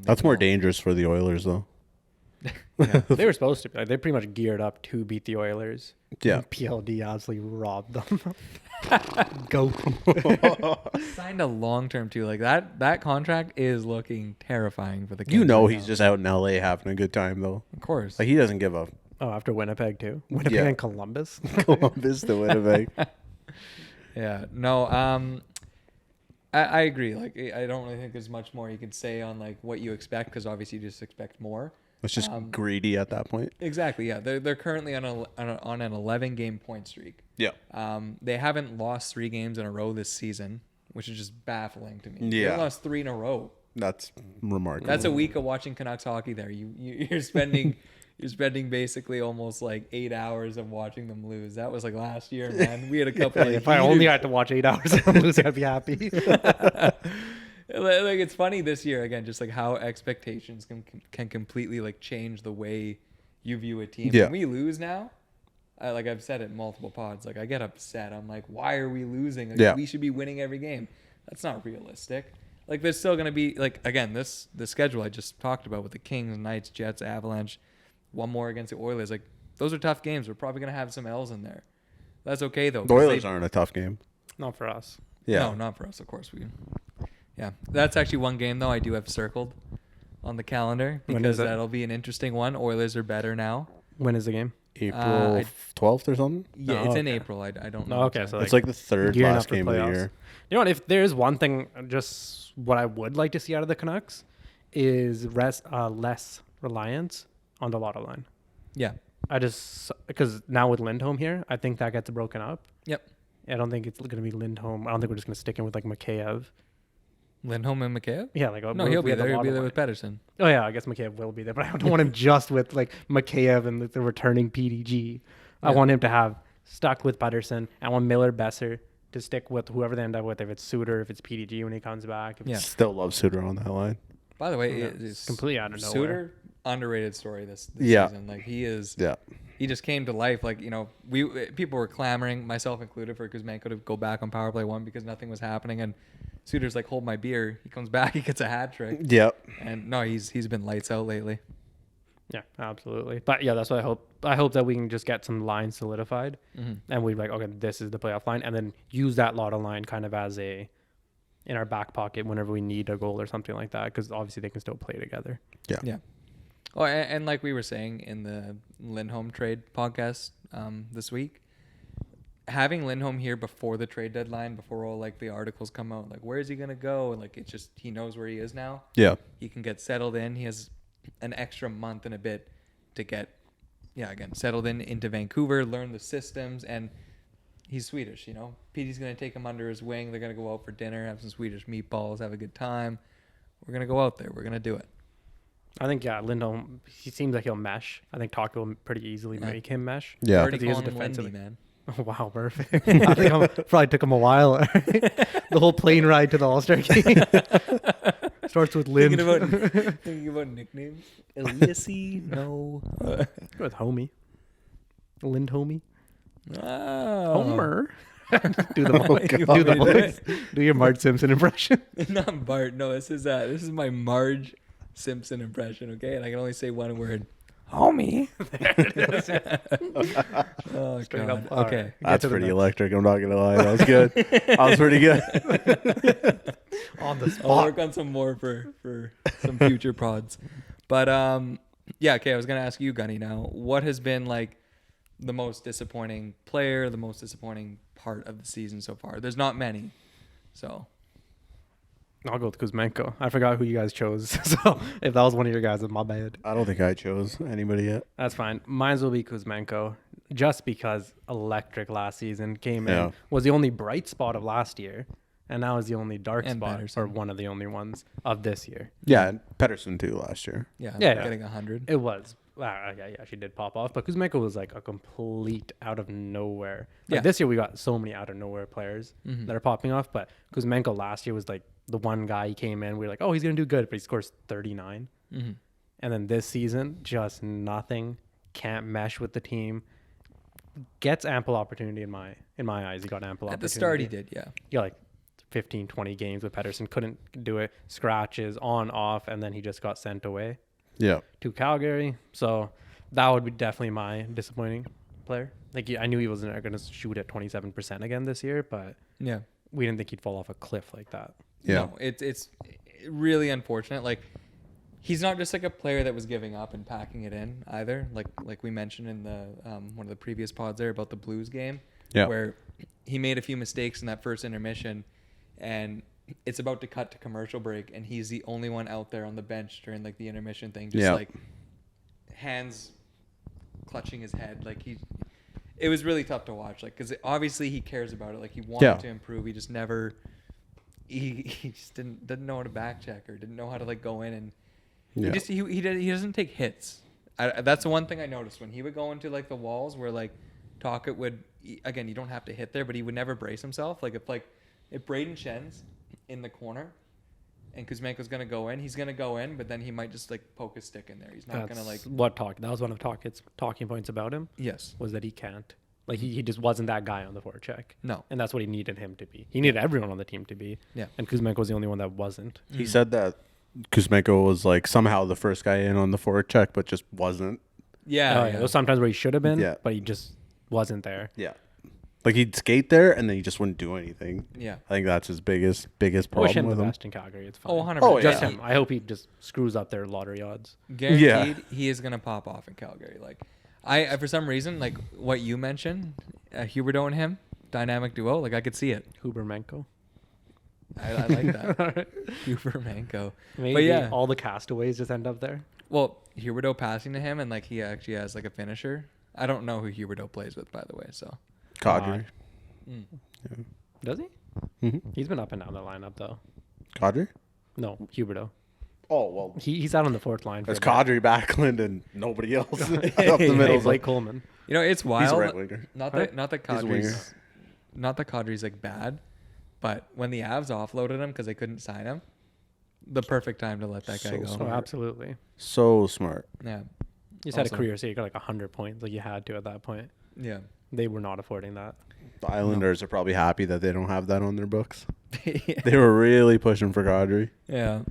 Speaker 3: That's more dangerous for the Oilers though.
Speaker 1: Yeah.
Speaker 2: They were supposed to be. Like, they pretty much geared up to beat the Oilers.
Speaker 3: Yeah.
Speaker 2: And PLD absolutely robbed them. Go.
Speaker 1: Signed a long term too. Like that contract is looking terrifying for the Kings
Speaker 3: You know
Speaker 1: right
Speaker 3: he's
Speaker 1: now.
Speaker 3: just out in LA having a good time though.
Speaker 1: Of course.
Speaker 3: Like he doesn't give a
Speaker 2: Oh, after Winnipeg, too. Winnipeg
Speaker 3: Yeah.
Speaker 2: and Columbus.
Speaker 3: Columbus to Winnipeg.
Speaker 1: Yeah. No. I agree. Like, I don't really think there's much more you can say on like what you expect, because obviously you just expect more.
Speaker 3: It's just greedy at that point.
Speaker 1: Exactly. Yeah, they're currently on an 11-game point streak.
Speaker 3: Yeah.
Speaker 1: They haven't lost 3 games in a row this season, which is just baffling to me.
Speaker 3: Yeah.
Speaker 1: They lost 3 in a row.
Speaker 3: That's remarkable.
Speaker 1: That's a week of watching Canucks hockey. There, you're spending basically almost like 8 hours of watching them lose. That was like last year, man. We had a couple. Like,
Speaker 2: if I only had to watch 8 hours of losing, I'd be happy.
Speaker 1: Like, it's funny this year again, just like how expectations can completely like change the way you view a team.
Speaker 3: Yeah.
Speaker 1: When we lose now, like I've said it in multiple pods, like I get upset. I'm like, why are we losing? Like, we should be winning every game. That's not realistic. Like, there's still gonna be like, again, the schedule I just talked about with the Kings, Knights, Jets, Avalanche, one more against the Oilers. Like, those are tough games. We're probably gonna have some L's in there. That's okay though.
Speaker 3: The Oilers aren't a tough game.
Speaker 2: Not for us.
Speaker 3: Yeah.
Speaker 1: No, not for us. Of course Yeah, that's actually one game though I do have circled on the calendar, because that'll be an interesting one. Oilers are better now.
Speaker 2: When is the game?
Speaker 3: April 12th or something?
Speaker 1: Yeah, it's in April. I don't know.
Speaker 2: Oh, okay, so
Speaker 3: It's like the third
Speaker 2: gearing
Speaker 3: last
Speaker 2: up for
Speaker 3: game of the
Speaker 2: playoffs.
Speaker 3: year.
Speaker 2: You know what? If there's one thing, just what I would like to see out of the Canucks is less reliance on the lotto line.
Speaker 1: Yeah.
Speaker 2: Because now with Lindholm here, I think that gets broken up.
Speaker 1: Yep.
Speaker 2: I don't think it's going to be Lindholm. I don't think we're just going to stick in with like Mikheyev.
Speaker 1: Lindholm and Mikheyev?
Speaker 2: Yeah, like
Speaker 1: No, he'll be there. He'll be there with Pettersson.
Speaker 2: Oh yeah, I guess Mikheyev will be there, but I don't want him just with like Mikheyev and the returning PDG. I want him to have stuck with Pettersson. I want Miller Besser to stick with whoever they end up with. If it's Suter, if it's PDG when he comes back.
Speaker 1: Yeah.
Speaker 3: Still love Suter on that line.
Speaker 1: By the way,
Speaker 2: It's completely out of nowhere.
Speaker 1: Suter, underrated story this season. Like, he is.
Speaker 3: Yeah.
Speaker 1: He just came to life. Like, you know, people were clamoring, myself included, for Kuzmenko to go back on power play 1 because nothing was happening. And Suter's like, hold my beer. He comes back, he gets a hat trick.
Speaker 3: Yep.
Speaker 1: And no, he's been lights out lately.
Speaker 2: Yeah, absolutely. But yeah, that's what I hope. I hope that we can just get some lines solidified, and we're like, okay, this is the playoff line, and then use that lotto line kind of as in our back pocket whenever we need a goal or something like that, because obviously they can still play together.
Speaker 3: Yeah.
Speaker 1: Yeah. Oh, and like we were saying in the Lindholm trade podcast this week, having Lindholm here before the trade deadline, before all like the articles come out, like where is he gonna go? And like, it's just, he knows where he is now.
Speaker 3: Yeah.
Speaker 1: He can get settled in. He has an extra month and a bit to get, again, settled into Vancouver, learn the systems, and he's Swedish, you know. Petey's gonna take him under his wing. They're gonna go out for dinner, have some Swedish meatballs, have a good time. We're gonna go out there. We're gonna do it.
Speaker 2: I think Lindholm. He seems like he'll mesh. I think Talk will pretty easily make him mesh.
Speaker 3: Yeah.
Speaker 1: Already
Speaker 2: He is a
Speaker 1: calling him
Speaker 2: defensive
Speaker 1: Wendy, man.
Speaker 2: Oh, wow, perfect. I think probably took him a while. The whole plane ride to the All-Star game starts with Lind.
Speaker 1: Thinking about nicknames. Eliassi? No.
Speaker 2: With Homie. Lind Homie.
Speaker 1: Oh.
Speaker 2: Homer. Do the
Speaker 3: God.
Speaker 2: do the voice. Do your Marge Simpson impression.
Speaker 1: Not Bart. No, this is my Marge Simpson impression, okay? And I can only say one word. Homie. Oh,
Speaker 2: Straight
Speaker 1: God.
Speaker 2: up. All
Speaker 1: Okay.
Speaker 2: right.
Speaker 3: That's
Speaker 2: to the
Speaker 3: pretty
Speaker 2: next.
Speaker 3: electric. I'm not going to lie. That was good. That was pretty good.
Speaker 2: On the
Speaker 1: I'll
Speaker 2: spot.
Speaker 1: work on some more for some future pods. But yeah, okay, I was gonna ask you, Gunny, now. What has been like the most disappointing player, the most disappointing part of the season so far? There's not many. So
Speaker 2: I'll go with Kuzmenko. I forgot who you guys chose. So if that was one of your guys, then my bad.
Speaker 3: I don't think I chose anybody yet.
Speaker 2: That's fine. Mine will be Kuzmenko, just because electric last season came
Speaker 3: Yeah.
Speaker 2: in, was the only bright spot of last year, and now is the only dark
Speaker 1: And
Speaker 2: spot,
Speaker 1: Pettersson.
Speaker 2: or one of the only ones of this year.
Speaker 3: Yeah, and Pedersen too last year.
Speaker 1: yeah,
Speaker 2: Yeah.
Speaker 1: getting 100.
Speaker 2: It was. Yeah, she did pop off, but Kuzmenko was like a complete out of nowhere. Like
Speaker 1: Yeah.
Speaker 2: this year, we got so many out of nowhere players
Speaker 1: Mhm.
Speaker 2: that are popping off, but Kuzmenko last year was like the one guy. He came in, we were like, oh, he's gonna do good, but he scores 39.
Speaker 1: Mm-hmm.
Speaker 2: And then this season, just nothing. Can't mesh with the team. Gets ample opportunity in my eyes. He got ample
Speaker 1: At
Speaker 2: opportunity.
Speaker 1: the start, he did, yeah.
Speaker 2: He got like 15, 20 games with Pettersson. Couldn't do it. Scratches on, off, and then he just got sent away
Speaker 3: Yeah.
Speaker 2: to Calgary. So that would be definitely my disappointing player. Like, I knew he wasn't going to shoot at 27% again this year, but
Speaker 1: Yeah.
Speaker 2: we didn't think he'd fall off a cliff like that.
Speaker 3: Yeah.
Speaker 1: No, it's really unfortunate. Like, he's not just like a player that was giving up and packing it in either. Like we mentioned in the one of the previous pods there about the Blues game,
Speaker 3: Yeah.
Speaker 1: where he made a few mistakes in that first intermission, and it's about to cut to commercial break, and he's the only one out there on the bench during like the intermission thing, just
Speaker 3: Yeah.
Speaker 1: like hands clutching his head. Like it was really tough to watch. Like, because obviously he cares about it. Like he wanted to improve. He just never. He just didn't know how to back check or didn't know how to like go in and he doesn't take hits. That's the one thing I noticed when he would go into like the walls where like Tocchet would, again, you don't have to hit there, but he would never brace himself. Like if Braden Shen's in the corner and Kuzmenko's gonna go in, he's gonna go in, but then he might just like poke his stick in there. He's not gonna like
Speaker 2: that was one of Tocchet's talking points about him.
Speaker 1: Yes,
Speaker 2: was that he can't. Like he just wasn't that guy on the forecheck.
Speaker 1: No.
Speaker 2: And that's what he needed him to be. He needed everyone on the team to be.
Speaker 1: Yeah.
Speaker 2: And Kuzmenko was the only one that wasn't.
Speaker 3: He said that Kuzmenko was like somehow the first guy in on the forward check, but just wasn't.
Speaker 1: Yeah.
Speaker 2: There was sometimes where he should have been,
Speaker 3: Yeah.
Speaker 2: but he just wasn't there.
Speaker 3: Yeah. Like he'd skate there and then he just wouldn't do anything.
Speaker 1: Yeah.
Speaker 3: I think that's his biggest
Speaker 2: I wish
Speaker 3: problem
Speaker 2: him
Speaker 3: with
Speaker 2: the
Speaker 3: him.
Speaker 2: best in Calgary. It's fine.
Speaker 1: Oh, 100%.
Speaker 3: Oh,
Speaker 2: Just
Speaker 3: yeah.
Speaker 2: him. I hope he just screws up their lottery odds.
Speaker 1: Guaranteed he is gonna pop off in Calgary. Like I for some reason, like what you mentioned, Huberdeau and him, dynamic duo, like I could see it.
Speaker 2: Hubermenko.
Speaker 1: I like that. Hubermenko.
Speaker 2: Maybe
Speaker 1: But yeah.
Speaker 2: all the castaways just end up there.
Speaker 1: Well, Huberdeau passing to him and like he actually has like a finisher. I don't know who Huberdeau plays with, by the way, so
Speaker 3: Kadri.
Speaker 2: Does he?
Speaker 3: Mm-hmm.
Speaker 2: He's been up and down the lineup though.
Speaker 3: Kadri?
Speaker 2: No, Huberdeau.
Speaker 3: Oh, well.
Speaker 2: He's out on the fourth line.
Speaker 3: There's
Speaker 2: a bit.
Speaker 3: Kadri, Backlund, and nobody else up the
Speaker 2: Hey,
Speaker 3: middle.
Speaker 2: Blake Coleman.
Speaker 1: you know, it's
Speaker 3: He's a
Speaker 1: wild.
Speaker 3: right winger.
Speaker 1: Not
Speaker 2: Right?
Speaker 1: that
Speaker 3: He's a winger.
Speaker 1: Kadri's like bad, but when the Avs offloaded him because they couldn't sign him, the perfect time to let that guy
Speaker 3: So
Speaker 1: go.
Speaker 3: smart.
Speaker 2: Oh, absolutely.
Speaker 3: So smart.
Speaker 1: Yeah.
Speaker 2: You just had a
Speaker 1: Also-
Speaker 2: career, so you got like 100 points. Like you had to at that point.
Speaker 1: Yeah.
Speaker 2: They were not affording that.
Speaker 3: The Islanders are probably happy that they don't have that on their books.
Speaker 1: Yeah.
Speaker 3: They were really pushing for Kadri.
Speaker 1: Yeah.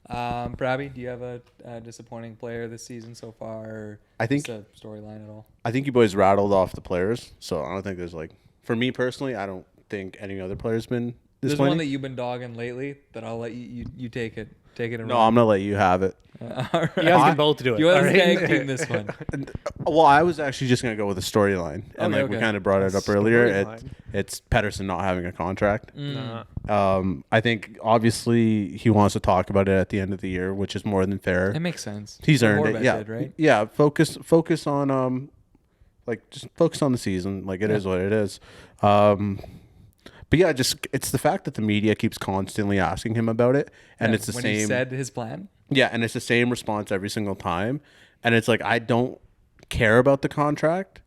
Speaker 1: Brabby, do you have a disappointing player this season so far? Or
Speaker 3: I think
Speaker 1: just a storyline at all?
Speaker 3: I think you boys rattled off the players, so I don't think there's like, for me personally, I don't think any other player's been
Speaker 1: There's
Speaker 3: disappointing.
Speaker 1: one that you've been dogging lately that I'll let you take it. Take it and
Speaker 3: No, I'm gonna let you have it.
Speaker 1: all
Speaker 2: You
Speaker 1: right.
Speaker 2: guys can both do it.
Speaker 1: You
Speaker 2: all
Speaker 1: guys
Speaker 2: right?
Speaker 1: tag team this one.
Speaker 3: Well, I was actually just gonna go with a storyline, and
Speaker 1: Okay,
Speaker 3: like we
Speaker 1: okay.
Speaker 3: kind of brought it up earlier.
Speaker 2: Storyline.
Speaker 3: It's Pedersen not having a contract.
Speaker 1: Mm.
Speaker 3: I think obviously he wants to talk about it at the end of the year, which is more than fair.
Speaker 1: It makes sense.
Speaker 3: He's
Speaker 1: What
Speaker 3: earned it.
Speaker 1: Horvat
Speaker 3: Yeah,
Speaker 1: did, right?
Speaker 3: yeah. Focus on like just focus on the season. Like it is what it is. But yeah, just it's the fact that the media keeps constantly asking him about it, and
Speaker 1: Yeah,
Speaker 3: it's the
Speaker 1: when
Speaker 3: same.
Speaker 1: he said his plan.
Speaker 3: Yeah, and it's the same response every single time, and it's like I don't care about the contract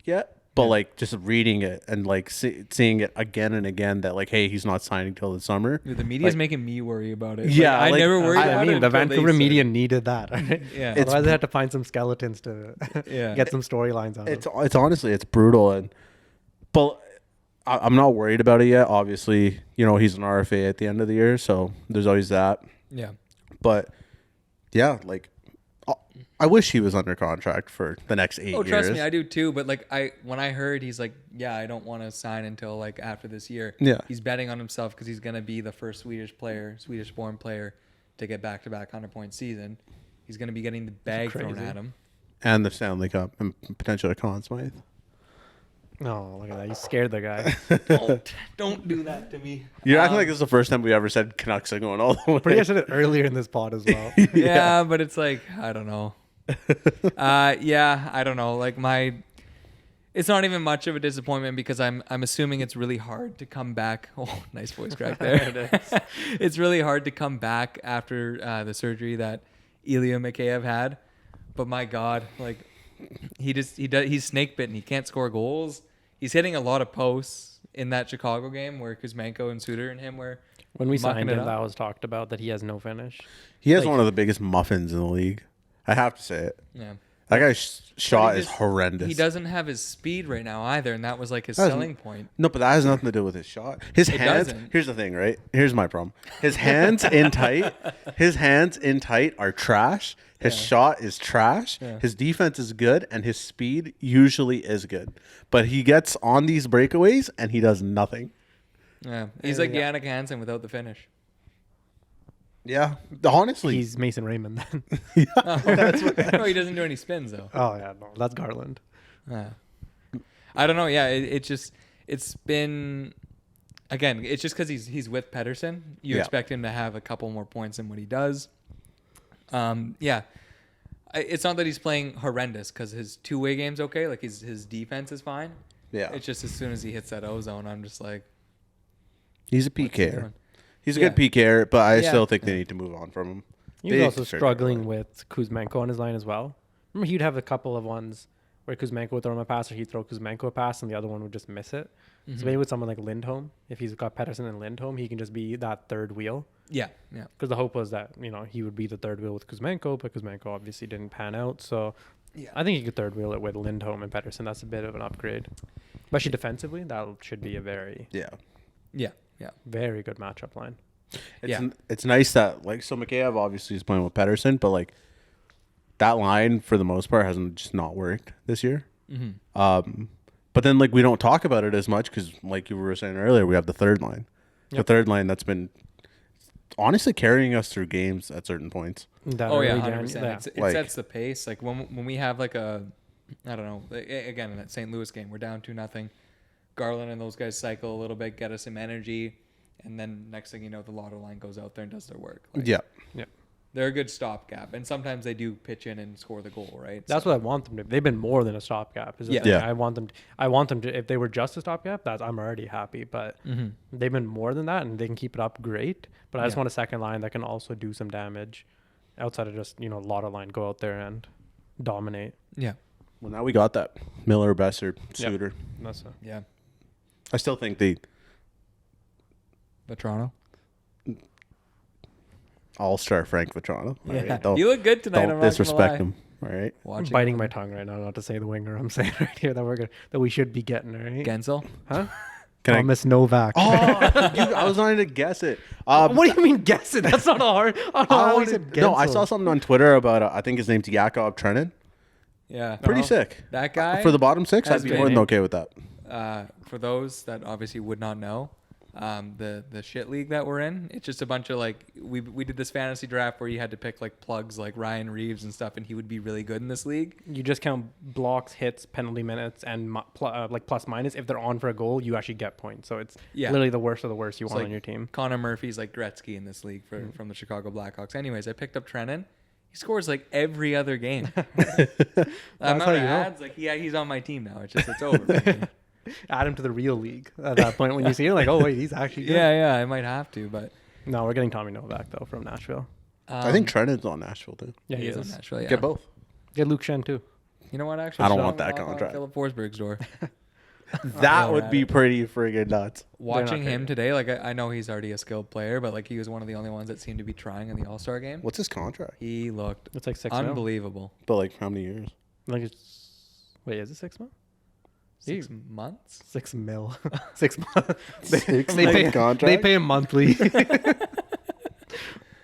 Speaker 3: yet, but like just reading it and like seeing it again and again that like, hey, he's not signing till the summer.
Speaker 1: Dude, the media's
Speaker 3: Like-
Speaker 1: making me worry about it.
Speaker 3: Yeah,
Speaker 1: I
Speaker 3: like,
Speaker 1: never worried
Speaker 2: That's
Speaker 1: about
Speaker 2: what I mean,
Speaker 1: it.
Speaker 2: the
Speaker 1: until they
Speaker 2: Vancouver media
Speaker 1: started.
Speaker 2: needed that. Right?
Speaker 1: Yeah.
Speaker 3: It's-
Speaker 2: Otherwise, they had to find some skeletons to
Speaker 1: Yeah.
Speaker 2: get some storylines out.
Speaker 3: It's honestly it's brutal, but I'm not worried about it yet. Obviously, you know he's an RFA at the end of the year, so there's always that.
Speaker 1: Yeah.
Speaker 3: But yeah, like I wish he was under contract for the next 8 years.
Speaker 1: Oh, trust me, I do too. But like when I heard he's like, yeah, I don't want to sign until like after this year.
Speaker 3: Yeah.
Speaker 1: He's betting on himself because he's gonna be the first Swedish-born player to get back-to-back 100-point season. He's gonna be getting the bag thrown
Speaker 2: crazy.
Speaker 1: at him.
Speaker 3: And the Stanley Cup and potentially a Conn Smythe.
Speaker 2: Oh, look at that! You scared the guy.
Speaker 1: Don't do that to me.
Speaker 3: You're acting like this is the first time we ever said Canucks are going all the way.
Speaker 2: Pretty much said it earlier in this pod as well.
Speaker 1: Yeah, but it's like I don't know. Yeah, I don't know. Like it's not even much of a disappointment because I'm assuming it's really hard to come back. Oh, nice voice crack there. It's really hard to come back after the surgery that Ilya Mikheyev had. But my God, like he's snake bitten. He can't score goals. He's hitting a lot of posts in that Chicago game where Kuzmenko and Suter and him were.
Speaker 2: When we
Speaker 1: mucking
Speaker 2: signed
Speaker 1: it
Speaker 2: him,
Speaker 1: up.
Speaker 2: that was talked about that he has no finish.
Speaker 3: He has
Speaker 2: Like-
Speaker 3: one of the biggest muffins in the league. I have to say it.
Speaker 1: Yeah.
Speaker 3: That guy's shot is
Speaker 1: just-
Speaker 3: horrendous.
Speaker 1: He doesn't have his speed right now either, and that was like his
Speaker 3: Doesn't-
Speaker 1: selling point.
Speaker 3: No, but that has nothing to do with his shot. His
Speaker 1: It
Speaker 3: hands.
Speaker 1: doesn't.
Speaker 3: Here's the thing, right? Here's my problem. His hands in tight. His hands in tight are trash. His shot is trash.
Speaker 1: Yeah.
Speaker 3: His defense is good, and his speed usually is good. But he gets on these breakaways, and he does nothing.
Speaker 1: Yeah, he's like Yannick Hansen without the finish.
Speaker 3: Yeah, honestly,
Speaker 2: He's Mason Raymond then.
Speaker 1: No, he doesn't do any spins though.
Speaker 2: Oh yeah, no, that's Garland.
Speaker 1: I don't know. Yeah, it's been. again, it's just because he's with Pedersen. You expect him to have a couple more points than what he does. Yeah. It's not that he's playing horrendous because his two-way game's okay. Like his defense is fine.
Speaker 3: Yeah.
Speaker 1: It's just as soon as he hits that ozone, I'm just like,
Speaker 3: He's a
Speaker 1: what's he
Speaker 3: PKer.
Speaker 1: doing?
Speaker 3: He's a good PKer, but I
Speaker 1: Yeah.
Speaker 3: still think they need to move on from him.
Speaker 2: He was also struggling with Kuzmenko on his line as well. Remember, he'd have a couple of ones where Kuzmenko would throw him a pass, or he'd throw Kuzmenko a pass, and the other one would just miss it. So maybe with someone like Lindholm, if he's got Pedersen and Lindholm, he can just be that third wheel.
Speaker 1: Yeah, yeah.
Speaker 2: Because the hope was that, he would be the third wheel with Kuzmenko, but Kuzmenko obviously didn't pan out. So I think he could third wheel it with Lindholm and Pedersen. That's a bit of an upgrade. Especially defensively, that should be a very,
Speaker 1: Yeah.
Speaker 2: very good matchup line.
Speaker 3: It's nice that, like, so Mikheyev obviously is playing with Pedersen, but, like, that line, for the most part, hasn't just not worked this year. But then, like, we don't talk about it as much because, like you were saying earlier, we have the third line. The third line that's been honestly carrying us through games at certain points.
Speaker 1: Oh, yeah, 100%.
Speaker 2: Yeah.
Speaker 1: It sets the pace. Like, when we have, like, I don't know, again, in that St. Louis game, we're down 2-0. Garland and those guys cycle a little bit, get us some energy, and then next thing you know, the Lotto line goes out there and does their work. Like,
Speaker 3: Yeah.
Speaker 1: they're a good stopgap, and sometimes they do pitch in and score the goal, right?
Speaker 2: That's what I want them to. They've been more than a stopgap. Is the thing. I want them. I want them to. If they were just a stopgap, I'm already happy. But they've been more than that, and they can keep it up. Great. But I just want a second line that can also do some damage, outside of just Lotto line. Go out there and dominate.
Speaker 1: Yeah.
Speaker 3: Well, now we got that. Miller, Besser, Suter.
Speaker 2: That's
Speaker 1: Yeah.
Speaker 3: I still think
Speaker 1: Toronto.
Speaker 3: all-star Frank Vetrano.
Speaker 1: Yeah.
Speaker 3: Right?
Speaker 1: You look good tonight.
Speaker 3: Don't disrespect him. All right.
Speaker 2: I'm biting my tongue right now not to say the winger I'm saying right here that we should be getting, all right?
Speaker 1: Gensel.
Speaker 2: Huh?
Speaker 3: Can I-
Speaker 2: Thomas Novak.
Speaker 3: Oh, I was trying to guess it.
Speaker 2: What do you mean guess it? That's not a hard.
Speaker 3: I saw something on Twitter about I think his name's Yakov Trenin.
Speaker 1: Yeah.
Speaker 3: Pretty sick.
Speaker 1: That guy.
Speaker 3: For the bottom six,
Speaker 1: has
Speaker 3: I'd be
Speaker 1: been-
Speaker 3: more than okay with that.
Speaker 1: For those that obviously would not know, the shit league that we're in, it's just a bunch of like we did this fantasy draft where you had to pick like plugs like Ryan Reeves and stuff, and he would be really good in this league.
Speaker 2: You just count blocks, hits, penalty minutes, and like plus minus. If they're on for a goal, you actually get points. So it's literally the worst of the worst you want
Speaker 1: like
Speaker 2: on your team.
Speaker 1: Connor Murphy's like Gretzky in this league from the Chicago Blackhawks. Anyways, I picked up Trennan. He scores like every other game. Amount of ads, like he's on my team now. It's over. For me.
Speaker 2: Add him to the real league at that point when you see it, like, oh wait, he's actually good.
Speaker 1: Yeah, I might have to, but
Speaker 2: No, we're getting Tommy Novak though from Nashville.
Speaker 3: I think Trenin's on Nashville too.
Speaker 2: Yeah,
Speaker 1: he
Speaker 2: he
Speaker 1: is on
Speaker 2: is.
Speaker 1: Nashville. Yeah.
Speaker 3: Get both.
Speaker 2: Get Luke Shen too.
Speaker 1: You know what? Actually,
Speaker 3: I don't
Speaker 1: should
Speaker 3: want that
Speaker 1: knock on
Speaker 3: contract.
Speaker 1: Philip Forsberg's door.
Speaker 3: That would be pretty friggin' nuts.
Speaker 1: Watching him
Speaker 2: great.
Speaker 1: today, like I know he's already a skilled player, but like he was one of the only ones that seemed to be trying in the All-Star game.
Speaker 3: What's his contract?
Speaker 1: He looked
Speaker 2: It's like 6 mil.
Speaker 1: unbelievable.
Speaker 3: But like how many years?
Speaker 2: Like wait, is it 6 mil?
Speaker 1: 6 months?
Speaker 2: 6 mil. 6 months.
Speaker 3: Six
Speaker 2: They
Speaker 3: month contract?
Speaker 2: They pay him monthly.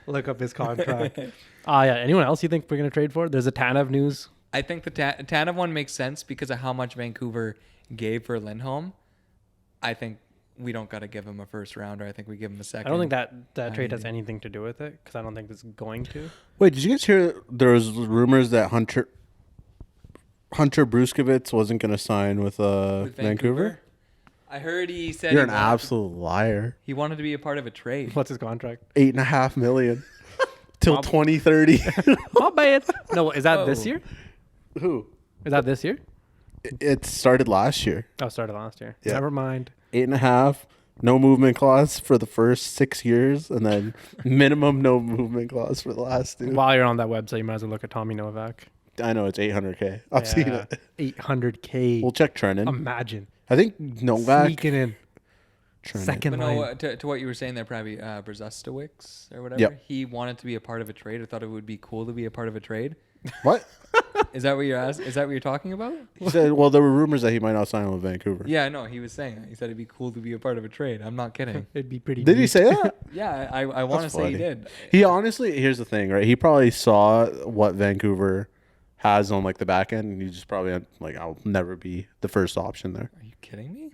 Speaker 2: Look up his contract. Yeah. Anyone else you think we're gonna trade for? There's a Tanev news.
Speaker 1: I think the Tanev one makes sense because of how much Vancouver gave for Lindholm. I think we don't got to give him a first rounder. I think we give him a second.
Speaker 2: I don't think that trade has anything to do with it because I don't think it's going to.
Speaker 3: Wait, did you guys hear there was rumors that Hunter Bruskevitz wasn't going to sign with Vancouver?
Speaker 1: I heard he said
Speaker 3: You're an absolute liar.
Speaker 1: he wanted to be a part of a trade.
Speaker 2: What's his contract?
Speaker 3: $8.5 million till 2030.
Speaker 2: Not bad. No, is that this
Speaker 1: Whoa.
Speaker 2: year?
Speaker 3: Who?
Speaker 2: Is that this year?
Speaker 3: It started last year.
Speaker 2: Oh, started last year.
Speaker 3: Yeah.
Speaker 2: Never mind.
Speaker 3: 8.5, no movement clause for the first 6 years, and then minimum no movement clause for the last 2.
Speaker 2: While you're on that website, you might as well look at Tommy Novak.
Speaker 3: I know it's $800K. I've seen it.
Speaker 2: $800K.
Speaker 3: We'll check Trenin.
Speaker 2: Imagine
Speaker 3: I think Novak.
Speaker 2: sneaking in
Speaker 3: Trenin.
Speaker 2: second
Speaker 1: But
Speaker 2: line.
Speaker 1: no, to what you were saying there, probably Brzustowicz or whatever.
Speaker 3: Yep.
Speaker 1: He wanted to be a part of a trade. I thought it would be cool to be a part of a trade.
Speaker 3: What?
Speaker 1: Is that what you're asking? Is that what you're talking about?
Speaker 3: He said, well, there were rumors that he might not sign with Vancouver.
Speaker 1: Yeah, no, he was saying that. He said it'd be cool to be a part of a trade. I'm not kidding.
Speaker 2: It'd be pretty.
Speaker 3: Did he
Speaker 2: neat.
Speaker 3: say that?
Speaker 1: Yeah, I want to
Speaker 3: That's
Speaker 1: say he
Speaker 3: funny.
Speaker 1: did.
Speaker 3: He honestly, here's the thing, right? He probably saw what Vancouver has on like the back end, and he just probably like, I'll never be the first option there.
Speaker 1: Are you kidding me?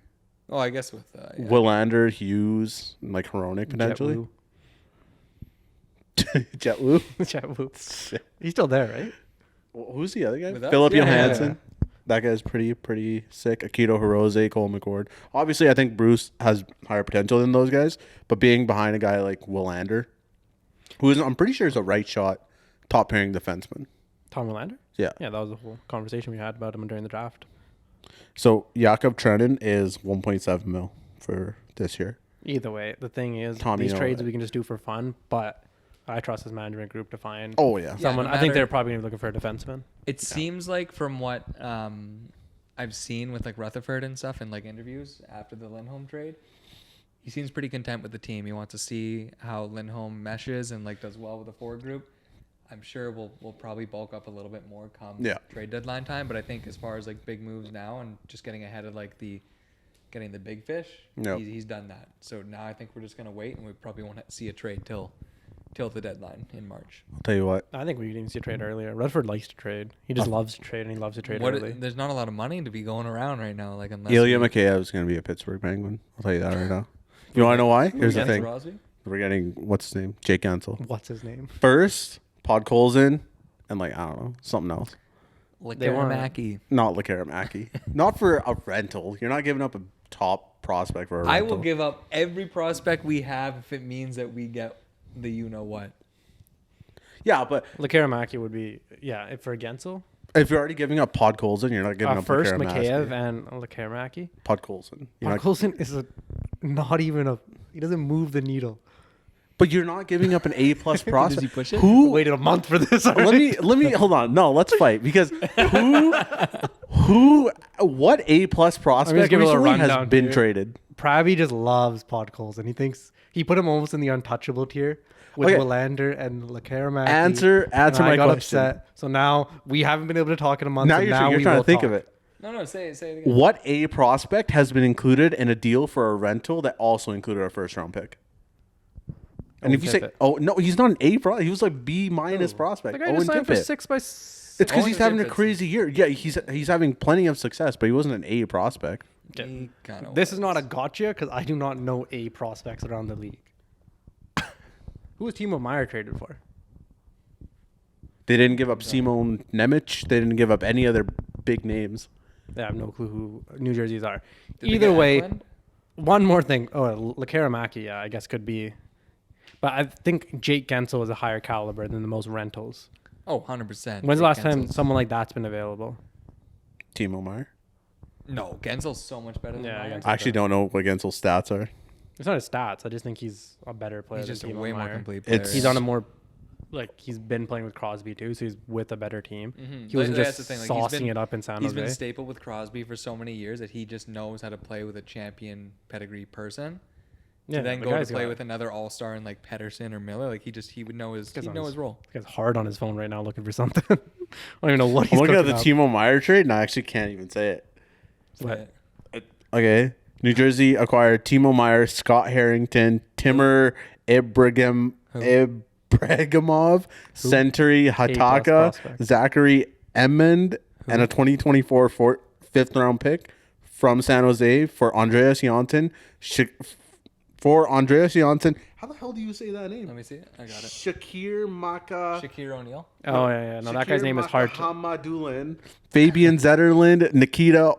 Speaker 1: Oh, I guess with yeah.
Speaker 3: Willander, Hughes, and like Hronik potentially. Jet Wu.
Speaker 2: Jet Wu. He's still there, right?
Speaker 3: Who's the other guy?
Speaker 1: With us?
Speaker 3: Philip
Speaker 1: Yeah.
Speaker 3: Johansson. That guy's pretty sick. Akito Hirose, Cole McCord. Obviously, I think Bruce has higher potential than those guys, but being behind a guy like Willander, who is, I'm pretty sure is a right shot top pairing defenseman.
Speaker 2: Tom Willander?
Speaker 3: Yeah.
Speaker 2: Yeah, that was the whole conversation we had about him during the draft.
Speaker 3: So Jakub Trenin is 1.7 mil for this year.
Speaker 2: Either way, the thing is,
Speaker 3: Tommy,
Speaker 2: these
Speaker 3: you know
Speaker 2: trades
Speaker 3: what?
Speaker 2: we can just do for fun, but I trust his management group to find
Speaker 3: Oh yeah.
Speaker 2: someone.
Speaker 1: no
Speaker 2: I think
Speaker 1: matter-
Speaker 2: they're probably going to be looking for a defenseman.
Speaker 1: It seems like from what I've seen with like Rutherford and stuff in like interviews after the Lindholm trade, he seems pretty content with the team. He wants to see how Lindholm meshes and like does well with the forward group. I'm sure we'll probably bulk up a little bit more come trade deadline time. But I think as far as like big moves now and just getting ahead of like getting the big fish, he's done that. So now I think we're just gonna wait, and we probably won't see a trade till the deadline in March.
Speaker 3: I'll tell you what.
Speaker 2: I think we didn't see a trade earlier. Rutherford likes to trade. He just loves to trade, and he loves to trade early.
Speaker 1: There's not a lot of money to be going around right now. Like unless
Speaker 3: Ilya Mikheyev is going to be a Pittsburgh Penguin. I'll tell you that right now. You want to know why? Here's the
Speaker 1: Against
Speaker 3: thing.
Speaker 1: Crosby?
Speaker 3: We're getting, what's his name? Jake Gensel.
Speaker 2: What's his name?
Speaker 3: First, Podkolzin, and like, I don't know, something else.
Speaker 2: They want-
Speaker 1: Mackie.
Speaker 3: Not Lekaramaki. Not for a rental. You're not giving up a top prospect for a rental.
Speaker 1: I will give up every prospect we have if it means that we get the you know what.
Speaker 3: Yeah, but
Speaker 2: Lekaramaki would be, if for Gensel.
Speaker 3: if you're already giving up Podkolzin, you're not giving up
Speaker 2: First,
Speaker 3: Lekaramaki.
Speaker 2: Mikheyev and Lekaramaki.
Speaker 3: Podkolzin.
Speaker 2: Colson is not even a. He doesn't move the needle.
Speaker 3: But you're not giving up an A plus prospect.
Speaker 1: Does he push it?
Speaker 3: Who?
Speaker 2: Waited a month for this.
Speaker 3: let me hold on. No, let's fight because what A plus prospect
Speaker 2: give a little
Speaker 3: recently has
Speaker 2: rundown
Speaker 3: been
Speaker 2: here.
Speaker 3: traded?
Speaker 2: Prabby just loves Podkolzin, and he thinks he put him almost in the untouchable tier with
Speaker 3: Okay.
Speaker 2: Willander and Lekaramaki.
Speaker 3: Answer
Speaker 2: and
Speaker 3: my
Speaker 2: I got
Speaker 3: question.
Speaker 2: upset. So now we haven't been able to talk in a month.
Speaker 3: Now
Speaker 2: so
Speaker 3: you're,
Speaker 2: now
Speaker 3: you're
Speaker 2: we
Speaker 3: trying
Speaker 2: will
Speaker 3: to think
Speaker 2: talk.
Speaker 3: of it.
Speaker 1: No, say it again.
Speaker 3: What A prospect has been included in a deal for a rental that also included a first round pick? And if you say,
Speaker 2: Tippett.
Speaker 3: no, he's not an A prospect. He was like B minus prospect.
Speaker 2: The guy just signed for 6x.
Speaker 3: It's because
Speaker 1: Owen
Speaker 3: he's having a
Speaker 1: Tippett's-
Speaker 3: crazy year. Yeah, he's having plenty of success, but he wasn't an A prospect.
Speaker 1: He kinda
Speaker 2: This is
Speaker 1: was.
Speaker 2: not a gotcha because I do not know A prospects around the league. Who was Timo Meyer traded for?
Speaker 3: They didn't give up Simon Nemec. They didn't give up any other big names.
Speaker 2: I have no clue who New Jerseys are.
Speaker 1: Did they
Speaker 2: Either
Speaker 1: get
Speaker 2: way,
Speaker 1: Eklund?
Speaker 2: one more thing. Oh, Lekaramaki, I guess could be. But I think Jake Gensel is a higher caliber than the most rentals.
Speaker 1: Oh, 100%.
Speaker 2: When's the last time
Speaker 1: Gensel's-
Speaker 2: someone like that's been available?
Speaker 3: Timo Meyer.
Speaker 1: No, Gensel's so much better than
Speaker 2: Yeah,
Speaker 1: Meyer.
Speaker 2: Gensel's
Speaker 3: I actually don't know what Gensel's stats are.
Speaker 2: It's not his stats. I just think he's a better player.
Speaker 1: He's just a
Speaker 2: than Timo
Speaker 1: way more
Speaker 2: Meyer.
Speaker 1: complete player.
Speaker 3: It's-
Speaker 2: He's on a more, he's been playing with Crosby too, so he's with a better team.
Speaker 1: Mhm.
Speaker 2: He wasn't
Speaker 1: That's
Speaker 2: just
Speaker 1: the thing, like,
Speaker 2: saucing it up in San
Speaker 1: He's
Speaker 2: Jose.
Speaker 1: been staple with Crosby for so many years that he just knows how to play with a champion pedigree person.
Speaker 2: Yeah,
Speaker 1: to then
Speaker 2: the
Speaker 1: go to
Speaker 2: guy's
Speaker 1: play
Speaker 2: got-
Speaker 1: with another all-star in like Pedersen or Miller, like he would know his
Speaker 2: Guy's on
Speaker 1: his role.
Speaker 2: This guy's hard on his phone right now looking for something. I don't even know what he's
Speaker 3: I'm looking at
Speaker 2: cooking
Speaker 3: the
Speaker 2: up.
Speaker 3: Timo Meyer trade, and I actually can't even say it.
Speaker 2: What?
Speaker 3: Okay. New Jersey acquired Timo Meyer, Scott Harrington, Timur Ibrahimov, Century Hataka,
Speaker 2: prospect.
Speaker 3: Zachary Emmond, and a 2024 fifth-round pick from San Jose for Andreas Janssen. How the hell do you say that name?
Speaker 1: Let me see it. I got it.
Speaker 3: Shakir Maka.
Speaker 1: Shakir O'Neal.
Speaker 2: Oh yeah. No, that guy's name is hard.
Speaker 3: Hamadulin, Fabian Zetterland, Nikita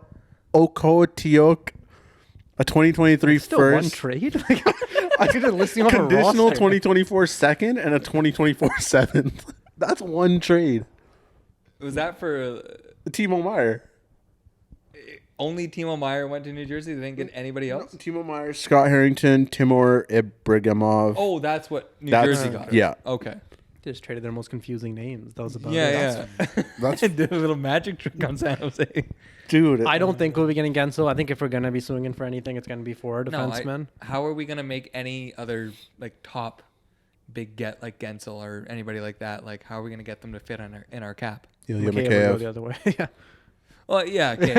Speaker 3: Okotiok, a 2023
Speaker 2: Still one
Speaker 3: first,
Speaker 2: trade. I could have listing off a
Speaker 3: conditional
Speaker 2: roster.
Speaker 3: 2024 second, and a 2024 seventh. That's one trade.
Speaker 1: Was that for
Speaker 3: Timo Meyer.
Speaker 1: only Timo Meyer went to New Jersey? They didn't get anybody else?
Speaker 3: Timo Meyer, Scott Harrington, Timur Ibrahimov.
Speaker 1: Oh, that's what New
Speaker 3: That's-
Speaker 1: Jersey got.
Speaker 3: yeah.
Speaker 1: Okay.
Speaker 2: They just traded their most confusing names. That was about it.
Speaker 1: Yeah.
Speaker 3: That's
Speaker 1: Did a little magic trick on San Jose.
Speaker 3: dude.
Speaker 2: I don't think we'll be getting Gensel. I think if we're gonna be swinging for anything, it's gonna be for a defenseman.
Speaker 1: How are we gonna make any other like top big get like Gensel or anybody like that? Like, how are we gonna get them to fit in our cap?
Speaker 3: Ilya
Speaker 2: McKay would go the
Speaker 3: Mikheyev.
Speaker 2: other way. Yeah.
Speaker 1: Well, yeah. Okay.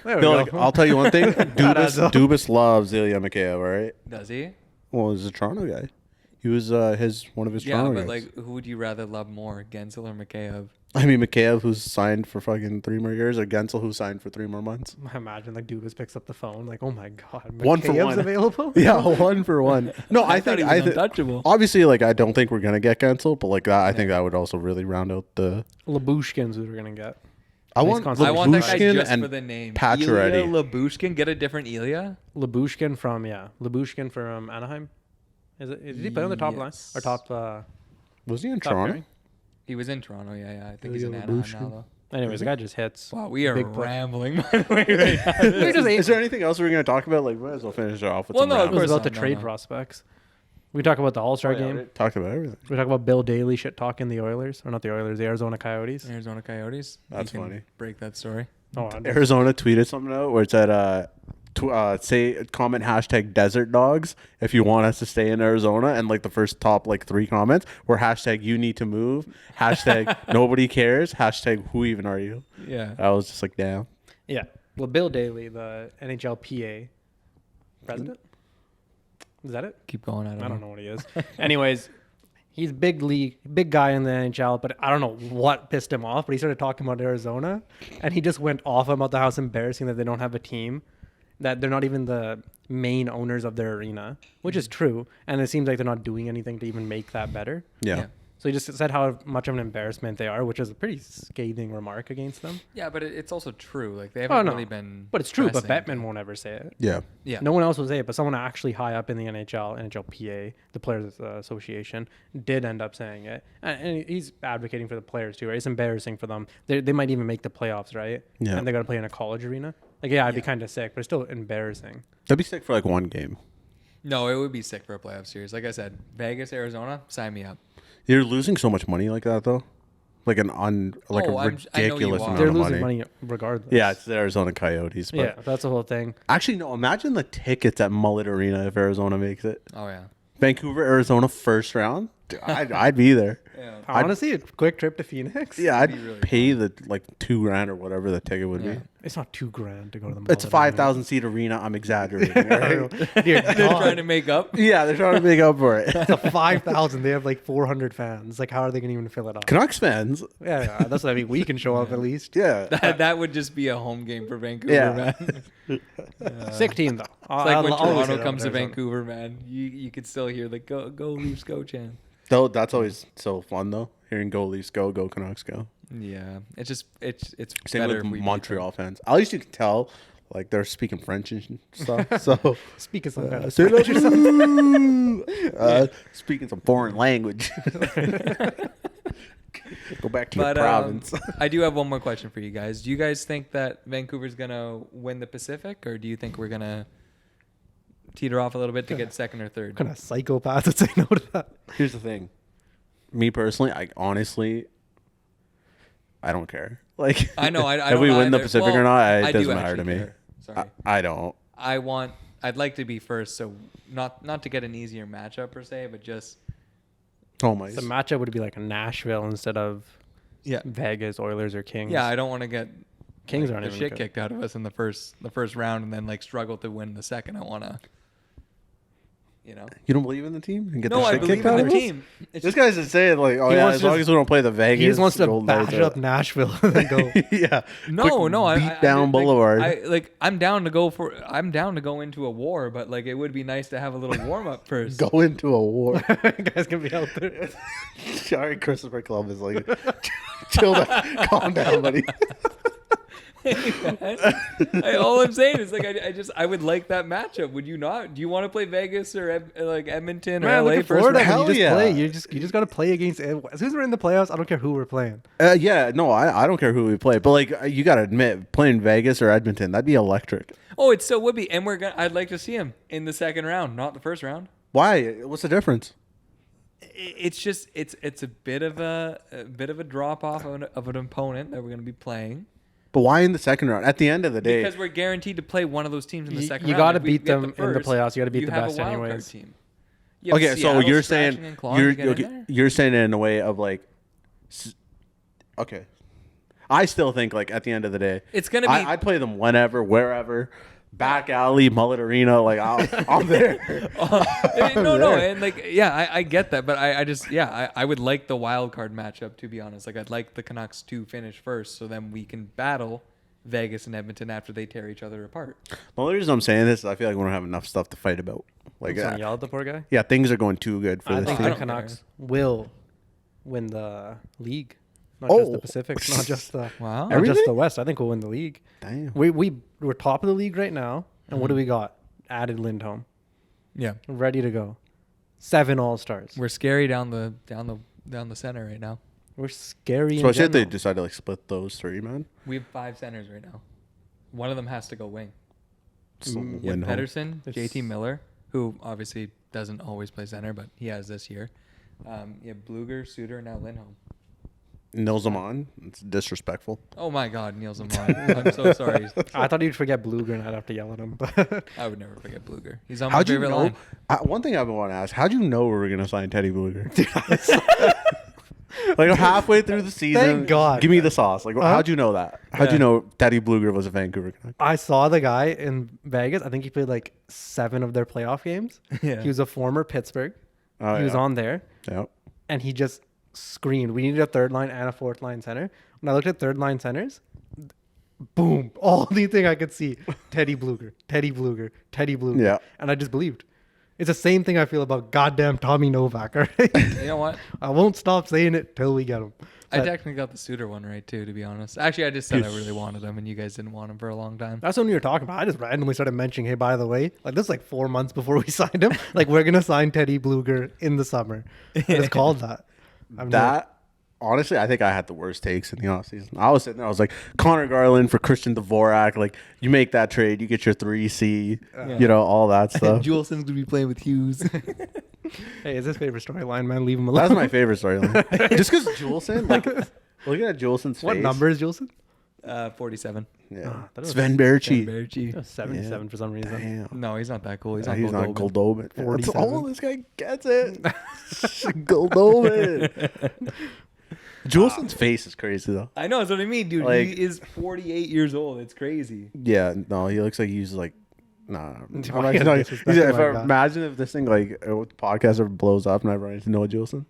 Speaker 2: There we
Speaker 3: No,
Speaker 2: go.
Speaker 3: like, I'll tell you one thing.
Speaker 2: adds up.
Speaker 3: Dubas loves Ilya Mikheyev, all right?
Speaker 1: Does he?
Speaker 3: Well, he's a Toronto guy. He was one of his
Speaker 1: Yeah,
Speaker 3: Toronto
Speaker 1: but
Speaker 3: guys.
Speaker 1: like, who would you rather love more, Gensel or Mikheyev?
Speaker 3: I mean, Mikheyev, who's signed for fucking 3 more years, or Gensel, who's signed for 3 more months.
Speaker 2: I imagine like Dubas picks up the phone, like, oh my god,
Speaker 3: One for
Speaker 2: McKayev's
Speaker 3: one.
Speaker 2: available.
Speaker 3: Yeah, 1 for 1. No, I
Speaker 1: thought
Speaker 3: think
Speaker 1: he was untouchable.
Speaker 3: obviously, like, I don't think we're gonna get Gensel, but like that, I think that would also really round out the.
Speaker 2: Labushkin's who we're gonna get.
Speaker 3: I want
Speaker 2: concept.
Speaker 1: I want that guy
Speaker 3: Labushkin
Speaker 1: just
Speaker 3: and
Speaker 1: for the name.
Speaker 3: Pacioretty.
Speaker 1: Ilya Labushkin. Get a different Ilya.
Speaker 2: Labushkin from Anaheim. Did he play on the top line
Speaker 1: Yes.
Speaker 2: or top?
Speaker 3: Was he in
Speaker 2: top
Speaker 3: Toronto?
Speaker 2: pairing?
Speaker 1: He was in Toronto. Yeah. I think he's
Speaker 3: Ilya
Speaker 1: in Anaheim
Speaker 3: Labushkin.
Speaker 1: now, though.
Speaker 2: Anyways, the guy just hits.
Speaker 1: Wow, we are
Speaker 2: Big play.
Speaker 1: rambling, by the way. Right now.
Speaker 3: Is there anything else we're going to talk about? Like, might as well finish it off with
Speaker 1: Well,
Speaker 3: some
Speaker 1: no, of
Speaker 2: It was
Speaker 1: course
Speaker 2: about the
Speaker 1: not.
Speaker 2: trade
Speaker 1: No.
Speaker 2: prospects. We talk about the All-Star
Speaker 3: Oh, yeah,
Speaker 2: game.
Speaker 3: we talked about everything.
Speaker 2: We talk about Bill Daly shit talking the Oilers, or not the Oilers, the Arizona Coyotes.
Speaker 1: Arizona Coyotes.
Speaker 3: That's
Speaker 1: You can
Speaker 3: funny.
Speaker 1: Break that story.
Speaker 2: Oh, I-
Speaker 3: Arizona tweeted something out where it said, comment hashtag desert dogs if you want us to stay in Arizona, and like the first top like 3 comments were hashtag you need to move, hashtag nobody cares, hashtag who even are you.
Speaker 1: Yeah.
Speaker 3: I was just like, damn.
Speaker 2: yeah. Well, Bill Daly, the NHLPA president. Is that it?
Speaker 1: Keep going.
Speaker 2: I don't know what he is. Anyways, he's big guy in the NHL, but I don't know what pissed him off. But he started talking about Arizona, and he just went off about how it's embarrassing that they don't have a team, that they're not even the main owners of their arena, which is true. And it seems like they're not doing anything to even make that better.
Speaker 3: Yeah.
Speaker 2: So he just said how much of an embarrassment they are, which is a pretty scathing remark against them.
Speaker 1: Yeah, but it's also true. Like they
Speaker 2: Oh,
Speaker 1: haven't
Speaker 2: no.
Speaker 1: really been.
Speaker 2: But it's true. But
Speaker 1: pressing.
Speaker 2: Bettman won't ever say it.
Speaker 3: Yeah.
Speaker 1: Yeah.
Speaker 2: No one else will say it, but someone actually high up in the NHLPA, the Players Association, did end up saying it. And he's advocating for the players too, right? It's embarrassing for them. They might even make the playoffs, right?
Speaker 3: Yeah.
Speaker 2: And they got to play in a college arena. Like, yeah, I'd be kind of sick, but it's still embarrassing.
Speaker 3: That'd be sick for like one game.
Speaker 1: No, it would be sick for a playoff series. Like I said, Vegas, Arizona, sign me up.
Speaker 3: You're losing so much money like that though, like a
Speaker 1: I know you
Speaker 3: ridiculous
Speaker 1: are.
Speaker 3: amount
Speaker 2: They're
Speaker 3: of
Speaker 2: losing
Speaker 3: money.
Speaker 2: money regardless.
Speaker 3: Yeah, it's the Arizona Coyotes. But
Speaker 2: Yeah, that's the whole thing.
Speaker 3: actually, no. Imagine the tickets at Mullet Arena if Arizona makes it.
Speaker 1: Oh yeah.
Speaker 3: Vancouver, Arizona, first round. Dude, I'd be there.
Speaker 1: Yeah.
Speaker 2: Honestly, a quick trip to Phoenix.
Speaker 3: Yeah, I'd
Speaker 1: be really
Speaker 3: pay the like $2,000 or whatever the ticket would
Speaker 1: Yeah.
Speaker 3: be.
Speaker 2: It's not $2,000 to go to the.
Speaker 3: It's a
Speaker 2: Mullet
Speaker 3: 5,000 seat arena. I'm exaggerating.
Speaker 2: Arena.
Speaker 3: Right?
Speaker 2: Dear
Speaker 1: They're
Speaker 2: God.
Speaker 1: trying to make up.
Speaker 3: Yeah, they're trying to make up for it.
Speaker 2: It's a 5,000. They have like 400 fans. Like, how are they going to even fill it up?
Speaker 3: Canucks fans.
Speaker 2: Yeah, that's what I mean. We can show up at least.
Speaker 3: Yeah.
Speaker 1: That would just be a home game for Vancouver,
Speaker 3: Yeah.
Speaker 1: man.
Speaker 2: Sick team though.
Speaker 1: It's like when Toronto comes to Vancouver, man. You could still hear the go Leafs go chant.
Speaker 3: Though that's always so fun though. Hearing go Leafs go Canucks go.
Speaker 1: Yeah, it's just it's
Speaker 3: Same
Speaker 1: better
Speaker 3: with
Speaker 1: if we beat
Speaker 3: Montreal fans. At least you can tell like they're speaking French and stuff. So
Speaker 2: Speak of some kind of
Speaker 3: say
Speaker 2: French or something.
Speaker 3: speaking some foreign language. Go back to
Speaker 1: But
Speaker 3: your province.
Speaker 1: I do have one more question for you guys. Do you guys think that Vancouver's gonna win the Pacific, or do you think we're gonna teeter off a little bit to get second or third?
Speaker 2: What kind of psychopath would say no to that?
Speaker 3: Here's the thing. Me personally, I honestly, I don't care. Like
Speaker 1: I know. I
Speaker 3: if
Speaker 1: don't
Speaker 3: we win the
Speaker 1: either.
Speaker 3: Pacific
Speaker 1: Well,
Speaker 3: or not,
Speaker 1: I
Speaker 3: it
Speaker 1: do
Speaker 3: doesn't matter
Speaker 1: actually
Speaker 3: to me.
Speaker 1: care. Sorry.
Speaker 3: I don't.
Speaker 1: I'd like to be first, so not to get an easier matchup per se, but just
Speaker 3: Oh my.
Speaker 2: The matchup would be like Nashville instead of
Speaker 1: yeah,
Speaker 2: Vegas, Oilers, or Kings.
Speaker 1: yeah. I don't want to get
Speaker 2: Kings
Speaker 1: like,
Speaker 2: aren't
Speaker 1: the
Speaker 2: even
Speaker 1: shit
Speaker 2: good.
Speaker 1: kicked out of us in the first round, and then like struggle to win the second. I want to, you know.
Speaker 3: You don't believe in the team and get
Speaker 1: No,
Speaker 3: the
Speaker 1: I
Speaker 3: shit
Speaker 1: believe
Speaker 3: kicked out
Speaker 1: in
Speaker 3: of
Speaker 1: the
Speaker 3: us?
Speaker 1: team. It's
Speaker 3: This
Speaker 1: just,
Speaker 3: guy's just saying like, oh
Speaker 2: He
Speaker 3: yeah,
Speaker 2: wants
Speaker 3: as
Speaker 2: to
Speaker 3: long
Speaker 2: just-
Speaker 3: as we don't play the Vegas.
Speaker 2: He just wants to
Speaker 3: Golden
Speaker 2: bash
Speaker 3: Knights,
Speaker 2: up Nashville and then go.
Speaker 3: yeah.
Speaker 1: no,
Speaker 3: Quick
Speaker 1: no.
Speaker 3: beat down Boulevard.
Speaker 1: I'm down to go into a war, but like it would be nice to have a little warm up first.
Speaker 3: Go into a war.
Speaker 2: Guys can be out there.
Speaker 3: Sorry, Christopher Columbus. Like, chill down, calm down, buddy.
Speaker 1: All I'm saying is like I would like that matchup. Would you not? Do you want to play Vegas or like Edmonton or
Speaker 2: Man,
Speaker 1: LA
Speaker 2: look at
Speaker 1: first?
Speaker 2: Florida.
Speaker 1: round?
Speaker 3: Hell
Speaker 2: You just
Speaker 3: yeah.
Speaker 2: play. You just got to play against. As soon as we're in the playoffs, I don't care who we're playing.
Speaker 3: Yeah, no, I don't care who we play, but like you gotta admit, playing Vegas or Edmonton, that'd be electric.
Speaker 1: Oh, it still would be, and I'd like to see him in the second round, not the first round.
Speaker 3: Why? What's the difference?
Speaker 1: It's just it's a bit of a drop off of an opponent that we're going to be playing.
Speaker 3: But why in the second round? At the end of the day,
Speaker 1: Because we're guaranteed to play one of those teams in the second
Speaker 2: You
Speaker 1: round.
Speaker 2: got to
Speaker 1: If we
Speaker 2: beat
Speaker 1: get
Speaker 2: them in the
Speaker 1: first,
Speaker 2: playoffs. You got to beat
Speaker 1: you
Speaker 2: the
Speaker 1: have
Speaker 2: best
Speaker 1: a wild card
Speaker 2: anyways.
Speaker 1: team. You have
Speaker 3: okay, so
Speaker 1: Seattle
Speaker 3: you're
Speaker 1: scratching
Speaker 3: saying
Speaker 1: and clawing to get in
Speaker 3: you're
Speaker 1: there?
Speaker 3: you're saying it in a way of like, okay, I still think like at the end of the day,
Speaker 1: It's gonna be-
Speaker 3: I'd play them whenever, wherever, back alley, Mullet Arena, like I'm there.
Speaker 1: No, and like yeah, I get that, but I just I would like the wild card matchup, to be honest. Like I'd like the Canucks to finish first, so then we can battle Vegas and Edmonton after they tear each other apart.
Speaker 3: The only reason I'm saying this is I feel like we don't have enough stuff to fight about. Like,
Speaker 2: Someone yell at the poor guy.
Speaker 3: yeah, things are going too good for
Speaker 2: I
Speaker 3: this
Speaker 2: think
Speaker 3: team.
Speaker 2: the
Speaker 1: don't
Speaker 2: Canucks
Speaker 1: care.
Speaker 2: will win the league. not just the Pacific, not just the
Speaker 1: Wow.
Speaker 2: not just
Speaker 3: Everything?
Speaker 2: the West. I think we'll win the league.
Speaker 3: Damn.
Speaker 2: We're top of the league right now, and what do we got? Added Lindholm,
Speaker 1: Yeah.
Speaker 2: ready to go. 7 All-Stars.
Speaker 1: We're scary down the center right now.
Speaker 2: We're scary.
Speaker 3: So I
Speaker 2: in
Speaker 3: said they
Speaker 2: general.
Speaker 3: decided to like split those 3, man.
Speaker 1: We have 5 centers right now. One of them has to go wing.
Speaker 3: So
Speaker 2: Mm,
Speaker 1: You have
Speaker 3: Lindholm.
Speaker 1: Pedersen,
Speaker 2: It's-
Speaker 1: JT Miller, who obviously doesn't always play center, but he has this year. You have Bluger, Suter, and now Lindholm.
Speaker 3: Nils Amon. It's disrespectful.
Speaker 1: Oh my God, Niels Amon. I'm so sorry.
Speaker 2: I thought you'd forget Bluger and I'd have to yell at him. But
Speaker 1: I would never forget Bluger. He's on my
Speaker 3: How'd you
Speaker 1: favorite
Speaker 3: know?
Speaker 1: line.
Speaker 3: One thing I've been wanting to ask: how'd you know we were gonna sign Teddy Bluger? Like I'm halfway through the season.
Speaker 2: Thank God.
Speaker 3: Give me the sauce. Like, how'd you know that? How'd you
Speaker 1: Yeah.
Speaker 3: know Teddy Bluger was a Vancouver Canuck?
Speaker 2: I saw the guy in Vegas. I think he played like 7 of their playoff games.
Speaker 1: Yeah.
Speaker 2: He was a former Pittsburgh.
Speaker 3: Oh,
Speaker 2: He was
Speaker 3: yeah.
Speaker 2: on there,
Speaker 3: Yeah.
Speaker 2: and he just screamed. We needed a 3rd line and a 4th line center. When I looked at 3rd line centers, boom, only thing I could see: Teddy Bluger, Teddy Bluger, Teddy Bluger.
Speaker 3: Yeah.
Speaker 2: And I just believed. It's the same thing I feel about goddamn Tommy Novak. All right?
Speaker 1: You know what?
Speaker 2: I won't stop saying it till we get him.
Speaker 1: I
Speaker 2: But
Speaker 1: technically got the Suter one right too, to be honest. Actually, I just said I really wanted him, and you guys didn't want him for a long time.
Speaker 2: that's when we were talking about. I just randomly started mentioning, hey, by the way, like this is like 4 months before we signed him. Like we're gonna sign Teddy Bluger in the summer. I just called that. I've
Speaker 3: That honestly, I think I had the worst takes in the offseason. I was sitting there, I was like, Connor Garland for Christian Dvorak. Like, you make that trade, you get your 3C, you know, all that stuff.
Speaker 1: Juelson's gonna be playing with Hughes.
Speaker 2: Hey, is his favorite storyline, man? Leave him alone.
Speaker 3: That's my favorite storyline. Just because Juelson, like, looking at Juelson's
Speaker 2: What
Speaker 3: face.
Speaker 2: number is Juleson?
Speaker 1: 47.
Speaker 3: Yeah.
Speaker 2: that was-
Speaker 3: Sven Berchi.
Speaker 1: Berchi.
Speaker 2: 77 for some reason.
Speaker 3: Damn.
Speaker 1: No, he's not that cool. He's
Speaker 3: Yeah,
Speaker 1: not
Speaker 3: he's not
Speaker 1: Goldobin.
Speaker 3: Goldobin.
Speaker 2: 47.
Speaker 3: Oh, this guy gets it. Goldobin. Juelson's face is crazy, though.
Speaker 1: I know, that's what I mean, dude.
Speaker 3: Like-
Speaker 1: he is 48 years old. It's crazy.
Speaker 3: Yeah, no, he looks like he's like, nah.
Speaker 2: Why you gotta disrespect him
Speaker 3: If
Speaker 2: like that?
Speaker 3: imagine if this thing like podcast ever blows up and I run into Noah Juelson.